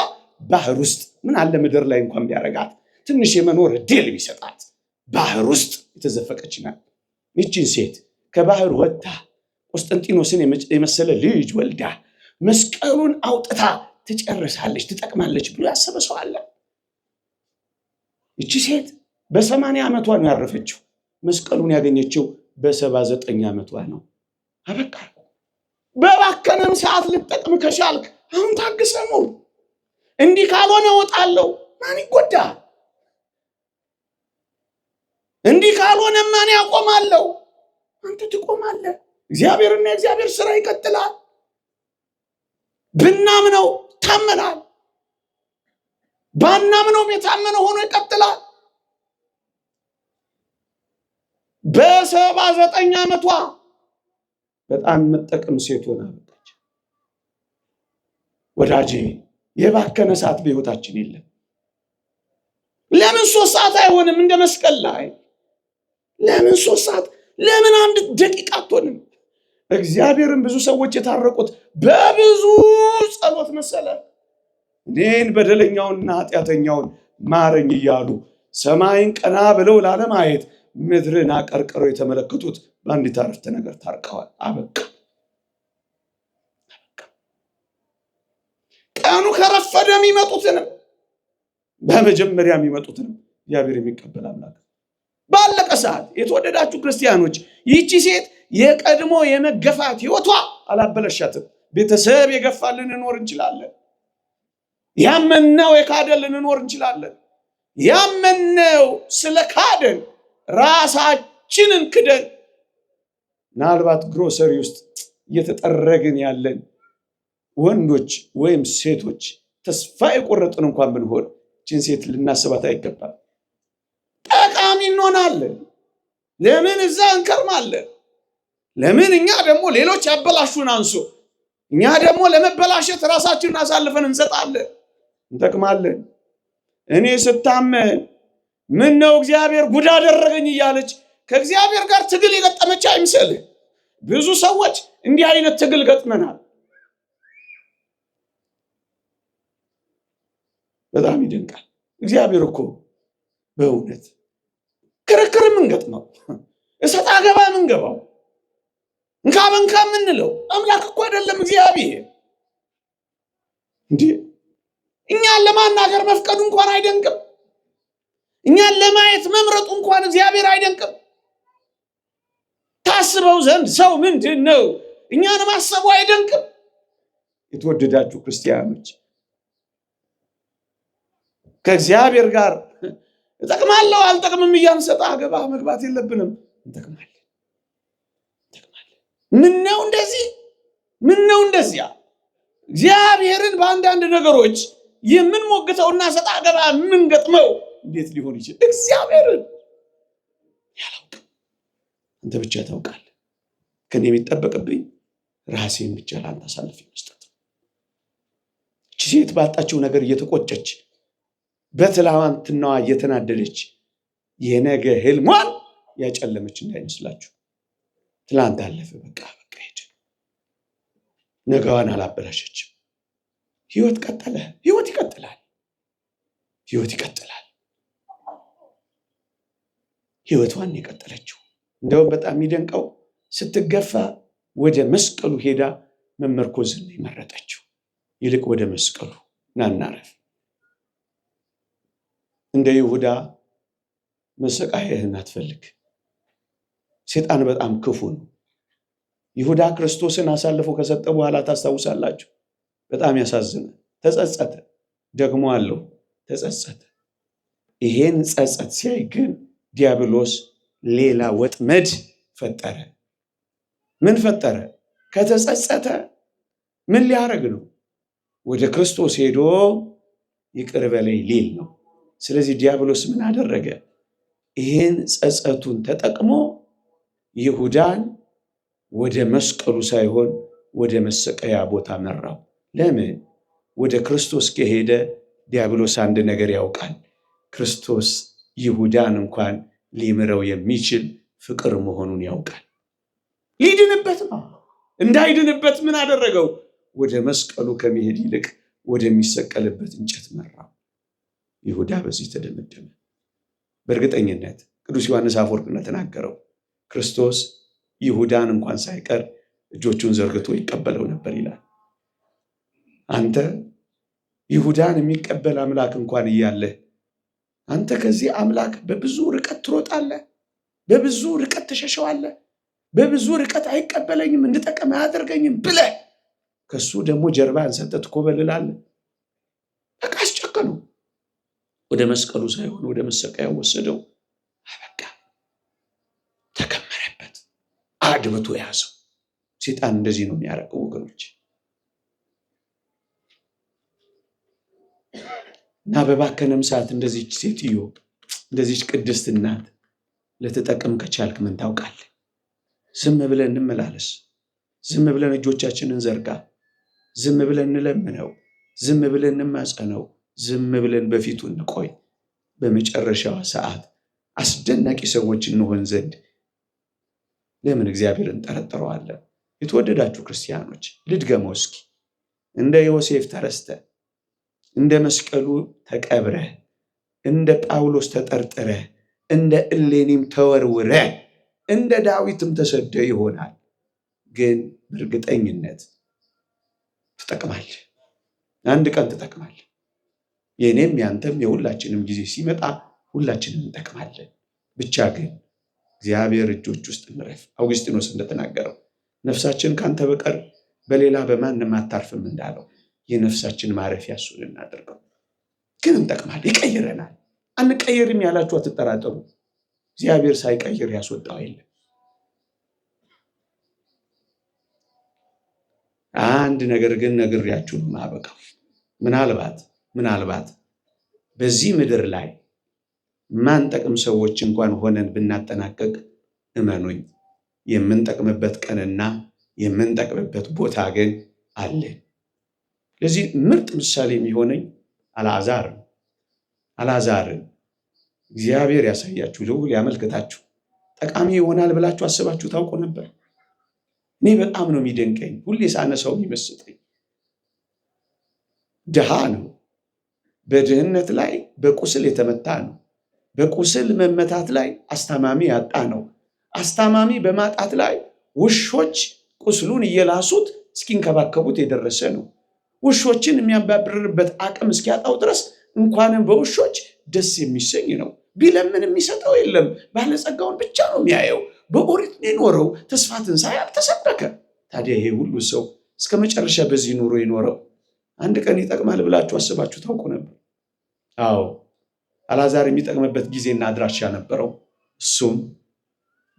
ባህር ውስጥ ምን አለ ምድር ላይ እንኳን ቢያረጋት ትንሽ የመኖር እድል ቢሰጣት ባህር ውስጥ የተዘፈቀች ናት። ይህችን ሴት ከባህር ወጥታ ቆስጠንጢኖስን የመሰለ ልጅ ወልዳ መስቀሉን አውጥታ ትጨርሳለች፣ ትጠቅማለች ብሎ ያሰበ ሰው አለ? እቺ ሴት በ80 ዓመቷ ነው ያረፈችው። መስቀሉን ያገኘችው በ79 ዓመቷ ነው። አበቃ። በባከነም ሰዓት ልጠቅም ከቻልክ አሁን ታግሰህ ኑር። እንዲህ ካልሆነ እወጣለሁ፣ ማን ይጎዳ? እንዲህ ካልሆነ ማን ያቆማለሁ? አንተ ትቆማለህ። እግዚአብሔርና የእግዚአብሔር ስራ ይቀጥላል። ብናምነው ታመናል፣ ባናምነው የታመነ ሆኖ ይቀጥላል። በ79 ዓመቷ በጣም መጠቅም ሴት ሆና መጣች። ወዳጄ የባከነ ሰዓት በሕይወታችን የለም። ለምን 3 ሰዓት አይሆንም? እንደ መስቀል ላይ ለምን 3 ሰዓት? ለምን 1 ደቂቃ አትሆንም? እግዚአብሔርን ብዙ ሰዎች የታረቁት በብዙ ጸሎት መሰለ። እኔን በደለኛውንና ኃጢአተኛውን ማረኝ እያሉ ሰማይን ቀና ብለው ላለማየት ምድርን አቀርቅረው የተመለከቱት በአንዲት አረፍተ ነገር ታርቀዋል። አበቃ። ቀኑ ከረፈደ የሚመጡትንም በመጀመሪያ የሚመጡትንም እግዚአብሔር የሚቀበል አምላክ ባለቀ ሰዓት። የተወደዳችሁ ክርስቲያኖች፣ ይህቺ ሴት የቀድሞ የመገፋት ህይወቷ አላበለሻትም። ቤተሰብ የገፋልን ልንኖር እንችላለን። ያመነው የካደን ልንኖር እንችላለን። ያመነው ስለ ካደን ራሳችንን ክደን ምናልባት ግሮሰሪ ውስጥ እየተጠረግን ያለን ወንዶች ወይም ሴቶች ተስፋ የቆረጥን እንኳን ብንሆን ችን ሴት ልናስባት አይገባም። ጠቃሚ እንሆናለን። ለምን እዛ እንከርማለን? ለምን እኛ ደግሞ ሌሎች ያበላሹን አንሶ እኛ ደግሞ ለመበላሸት ራሳችንን አሳልፈን እንሰጣለን፣ እንጠቅማለን። እኔ ስታመን ምን ነው እግዚአብሔር ጉድ አደረገኝ እያለች ከእግዚአብሔር ጋር ትግል የገጠመች አይምሰልህ። ብዙ ሰዎች እንዲህ አይነት ትግል ገጥመናል። በጣም ይደንቃል። እግዚአብሔር እኮ በእውነት ክርክር የምንገጥመው እሰጥ አገባ የምንገባው እንካ በንካ የምንለው አምላክ እኮ አይደለም እግዚአብሔር። እንዴ እኛን ለማናገር መፍቀዱ እንኳን አይደንቅም? እኛን ለማየት መምረጡ እንኳን እግዚአብሔር አይደንቅም? ታስበው ዘንድ ሰው ምንድን ነው? እኛን ማሰቡ አይደንቅም? የተወደዳችሁ ክርስቲያኖች ከእግዚአብሔር ጋር እጠቅማለሁ አልጠቅምም እያንሰጣ አገባ መግባት የለብንም። እንጠቅማለን። ምነው እንደዚህ ምነው እንደዚያ? እግዚአብሔርን በአንዳንድ ነገሮች የምንሞግተውና ሰጣ አገባ የምንገጥመው እንዴት ሊሆን ይችላል? እግዚአብሔርን ያላውቅም። አንተ ብቻ ታውቃለህ። ከኔ የሚጠበቅብኝ ራሴን ብቻ ለአንተ አሳልፌ መስጠት። እቺ ሴት ባጣችው ነገር እየተቆጨች በትላንትናዋ እየተናደደች የነገ ህልሟን ያጨለመች እንዳይመስላችሁ። ትላንት አለፈ፣ በቃ ሄደ። ነገዋን አላበላሸችም። ህይወት ቀጠለ። ህይወት ይቀጥላል። ህይወት ይቀጥላል። ህይወቷን የቀጠለችው እንደውም በጣም የሚደንቀው ስትገፋ ወደ መስቀሉ ሄዳ መመርኮዝን የመረጠችው። ይልቅ ወደ መስቀሉ ናናረፍ። እንደ ይሁዳ መሰቃየህን አትፈልግ። ሰይጣን በጣም ክፉ ነው። ይሁዳ ክርስቶስን አሳልፎ ከሰጠ በኋላ ታስታውሳላችሁ፣ በጣም ያሳዝነ። ተጸጸተ፣ ደግሞ አለው ተጸጸተ። ይሄን ጸጸት ሲያይ ግን ዲያብሎስ ሌላ ወጥመድ ፈጠረ። ምን ፈጠረ? ከተጸጸተ ምን ሊያደርግ ነው? ወደ ክርስቶስ ሄዶ ይቅር በለኝ ሊል ነው። ስለዚህ ዲያብሎስ ምን አደረገ? ይሄን ጸጸቱን ተጠቅሞ ይሁዳን ወደ መስቀሉ ሳይሆን ወደ መሰቀያ ቦታ መራው። ለምን? ወደ ክርስቶስ ከሄደ ዲያብሎስ አንድ ነገር ያውቃል። ክርስቶስ ይሁዳን እንኳን ሊምረው የሚችል ፍቅር መሆኑን ያውቃል። ሊድንበት ነው። እንዳይድንበት ምን አደረገው? ወደ መስቀሉ ከመሄድ ይልቅ ወደሚሰቀልበት እንጨት መራው። ይሁዳ በዚህ ተደመደመ። በእርግጠኝነት ቅዱስ ዮሐንስ አፈወርቅ እንደተናገረው ክርስቶስ ይሁዳን እንኳን ሳይቀር እጆቹን ዘርግቶ ይቀበለው ነበር ይላል። አንተ ይሁዳን የሚቀበል አምላክ እንኳን እያለ አንተ ከዚህ አምላክ በብዙ ርቀት ትሮጣለህ፣ በብዙ ርቀት ተሸሸዋለህ፣ በብዙ ርቀት አይቀበለኝም፣ እንድጠቀም አያደርገኝም ብለህ ከሱ ደግሞ ጀርባህን ሰጥተህ ትኮበልላለህ። በቃ አስጨከኑ። ወደ መስቀሉ ሳይሆን ወደ መሰቀያው ወሰደው። በቃ ተከመረበት፣ አድብቶ ያዘው። ሴጣን እንደዚህ ነው የሚያደርገው ወገኖች። እና በባከነም ሰዓት እንደዚች ሴትዮ እንደዚች ቅድስት እናት ለተጠቀም ከቻልክ ምን ታውቃለህ? ዝም ብለን እንመላለስ፣ ዝም ብለን እጆቻችንን ዘርጋ፣ ዝም ብለን እንለምነው፣ ዝም ብለን እንማጸነው፣ ዝም ብለን በፊቱ እንቆይ። በመጨረሻዋ ሰዓት አስደናቂ ሰዎች እንሆን ዘንድ ለምን እግዚአብሔርን እንጠረጥረዋለን? የተወደዳችሁ ክርስቲያኖች ልድገመው እስኪ። እንደ ዮሴፍ ተረስተ፣ እንደ መስቀሉ ተቀብረ፣ እንደ ጳውሎስ ተጠርጥረ፣ እንደ እሌኒም ተወርውረ፣ እንደ ዳዊትም ተሰደ ይሆናል። ግን በእርግጠኝነት ትጠቅማለህ። አንድ ቀን ትጠቅማለህ። የእኔም ያንተም የሁላችንም ጊዜ ሲመጣ ሁላችንም እንጠቅማለን። ብቻ ግን እግዚአብሔር እጆች ውስጥ እንረፍ። አውግስጢኖስ እንደተናገረው ነፍሳችን ካንተ በቀር በሌላ በማንም አታርፍም እንዳለው የነፍሳችን ማረፊያ እሱን እናድርገው። ግን እንጠቅማለን፣ ይቀይረናል። አንቀይርም ያላችሁ አትጠራጠሩ። እግዚአብሔር ሳይቀይር ያስወጣው የለም። አንድ ነገር ግን ነግሬያችሁ ነው የማበቃው። ምናልባት በዚህ ምድር ላይ ማንጠቅም ሰዎች እንኳን ሆነን ብናጠናቀቅ እመኑኝ የምንጠቅምበት ቀንና የምንጠቅምበት ቦታ ግን አለ። ለዚህ ምርጥ ምሳሌ የሚሆነኝ አልዓዛርን እግዚአብሔር ያሳያችሁ፣ ልዑል ያመልክታችሁ። ጠቃሚ ይሆናል ብላችሁ አስባችሁ ታውቁ ነበር? እኔ በጣም ነው የሚደንቀኝ፣ ሁሌ ሳነሳው የሚመስጠኝ። ድሃ ነው፣ በድህነት ላይ በቁስል የተመታ ነው። በቁስል መመታት ላይ አስታማሚ ያጣ ነው። አስታማሚ በማጣት ላይ ውሾች ቁስሉን እየላሱት እስኪንከባከቡት የደረሰ ነው። ውሾችን የሚያባብርበት አቅም እስኪያጣው ድረስ እንኳንም በውሾች ደስ የሚሰኝ ነው። ቢለምን የሚሰጠው የለም። ባለጸጋውን ብቻ ነው የሚያየው። በኦሪት የኖረው ተስፋ ትንሣኤ አልተሰበከ። ታዲያ ይሄ ሁሉ ሰው እስከ መጨረሻ በዚህ ኑሮ የኖረው አንድ ቀን ይጠቅማል ብላችሁ አስባችሁ ታውቁ ነበር? አዎ፣ አልዓዛር የሚጠቅምበት ጊዜና አድራሻ ነበረው። እሱም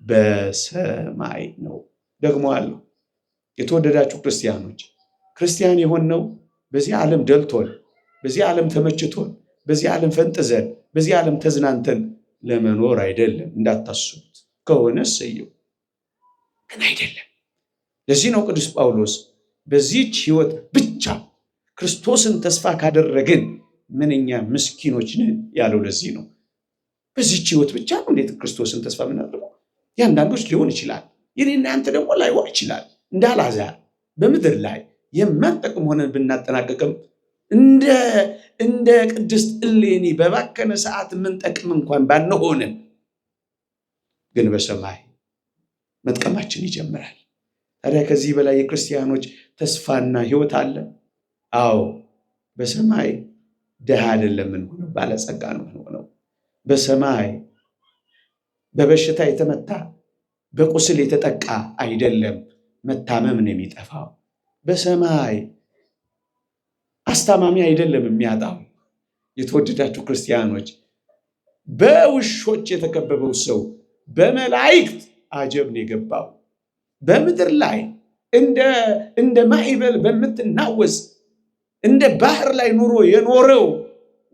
በሰማይ ነው። ደግሞ አለው። የተወደዳችሁ ክርስቲያኖች፣ ክርስቲያን የሆነው በዚህ ዓለም ደልቶን፣ በዚህ ዓለም ተመችቶን፣ በዚህ ዓለም ፈንጥዘን፣ በዚህ ዓለም ተዝናንተን ለመኖር አይደለም። እንዳታስቡት። ከሆነ እሰየው፣ ግን አይደለም። ለዚህ ነው ቅዱስ ጳውሎስ በዚህች ሕይወት ብቻ ክርስቶስን ተስፋ ካደረግን ምንኛ ምስኪኖች ነን ያለው። ለዚህ ነው በዚህች ሕይወት ብቻ ነው እንዴት ክርስቶስን ተስፋ የምናደርገው? የአንዳንዶች ሊሆን ይችላል፣ የኔና ያንተ ደግሞ ላይሆን ይችላል። እንደ አልዓዛር በምድር ላይ የማንጠቅም ሆነን ብናጠናቀቅም እንደ ቅድስት እሌኒ በባከነ ሰዓት የምንጠቅም እንኳን ባንሆንም ግን በሰማይ መጥቀማችን ይጀምራል። ታዲያ ከዚህ በላይ የክርስቲያኖች ተስፋና ሕይወት አለ? አዎ፣ በሰማይ ድሃ አይደለም የምንሆነው፣ ባለጸጋ ነው የምንሆነው። በሰማይ በበሽታ የተመታ በቁስል የተጠቃ አይደለም፣ መታመም ነው የሚጠፋው። በሰማይ አስታማሚ አይደለም የሚያጣው። የተወደዳችሁ ክርስቲያኖች፣ በውሾች የተከበበው ሰው በመላእክት አጀብ ነው የገባው። በምድር ላይ እንደ ማዕበል በምትናወስ እንደ ባህር ላይ ኑሮ የኖረው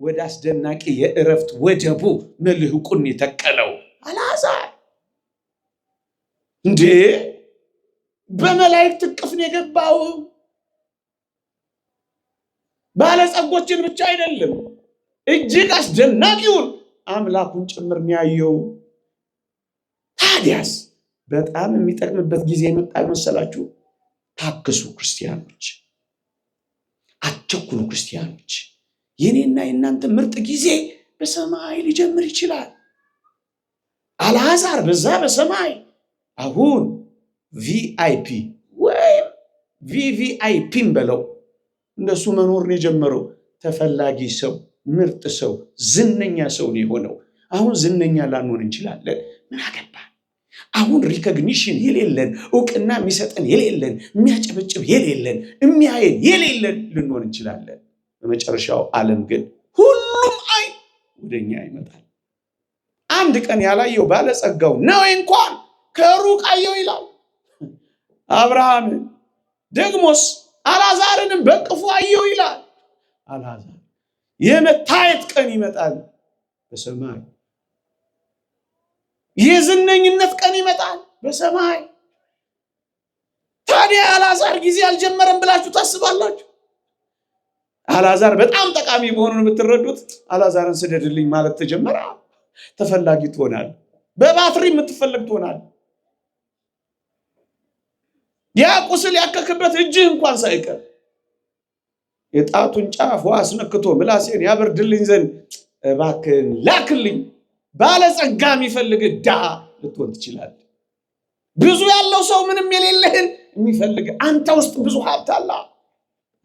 ወደ አስደናቂ የእረፍት ወደቡ መልህቁን የተቀለው አልዓዛር እንዴ በመላእክት እቅፍ ነው የገባው። ባለጸጎችን ብቻ አይደለም፣ እጅግ አስደናቂውን አምላኩን ጭምር ነው ያየው። ታዲያስ በጣም የሚጠቅምበት ጊዜ የመጣ መሰላችሁ? ታክሱ ክርስቲያኖች፣ አትቸኩሉ ክርስቲያኖች። የኔና የእናንተ ምርጥ ጊዜ በሰማይ ሊጀምር ይችላል። አልዓዛር በዛ በሰማይ አሁን ቪአይፒ ወይም ቪቪአይፒም በለው እንደሱ መኖር ነው የጀመረው። ተፈላጊ ሰው፣ ምርጥ ሰው፣ ዝነኛ ሰው ነው የሆነው። አሁን ዝነኛ ላንሆን እንችላለን። ምን አገባ? አሁን ሪኮግኒሽን የሌለን፣ እውቅና የሚሰጠን የሌለን፣ የሚያጨበጭብ የሌለን፣ የሚያየን የሌለን ልንሆን እንችላለን። በመጨረሻው ዓለም ግን ሁሉም አይን ወደኛ ይመጣል። አንድ ቀን ያላየው ባለጸጋው ነው እንኳን ከሩቅ አየው ይላል አብርሃም። ደግሞስ አልዓዛርንም በቅፉ አየው ይላል። አልዓዛር የመታየት ቀን ይመጣል በሰማይ። የዝነኝነት ቀን ይመጣል በሰማይ። ታዲያ አልዓዛር ጊዜ አልጀመረም ብላችሁ ታስባላችሁ? አልዓዛር በጣም ጠቃሚ መሆኑን የምትረዱት አልዓዛርን ስደድልኝ ማለት ተጀመረ። ተፈላጊ ትሆናል። በባትሪ የምትፈልግ ትሆናል። ያ ቁስል ያከክበት እጅህ እንኳን ሳይቀር የጣቱን ጫፍ አስነክቶ ምላሴን ያበርድልኝ ዘንድ እባክህን ላክልኝ። ባለጸጋ የሚፈልግ ድሃ ልትሆን ትችላለህ። ብዙ ያለው ሰው ምንም የሌለህን የሚፈልግ አንተ ውስጥ ብዙ ሀብት አለ፣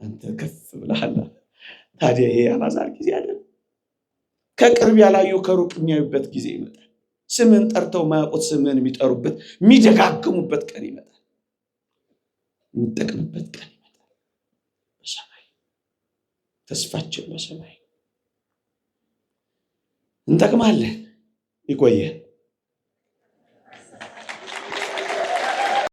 አንተ ከፍ ብለሃል። ታዲያ ይሄ አልዓዛር ጊዜ አይደለም። ከቅርብ ያላዩ ከሩቅ የሚያዩበት ጊዜ ይመጣል። ስምን ጠርተው ማያውቁት ስምን የሚጠሩበት የሚደጋግሙበት ቀን ይመጣል። እንጠቅምበት ቀን ይመጣል በሰማይ። ተስፋችን በሰማይ። እንጠቅማለን። ይቆየን።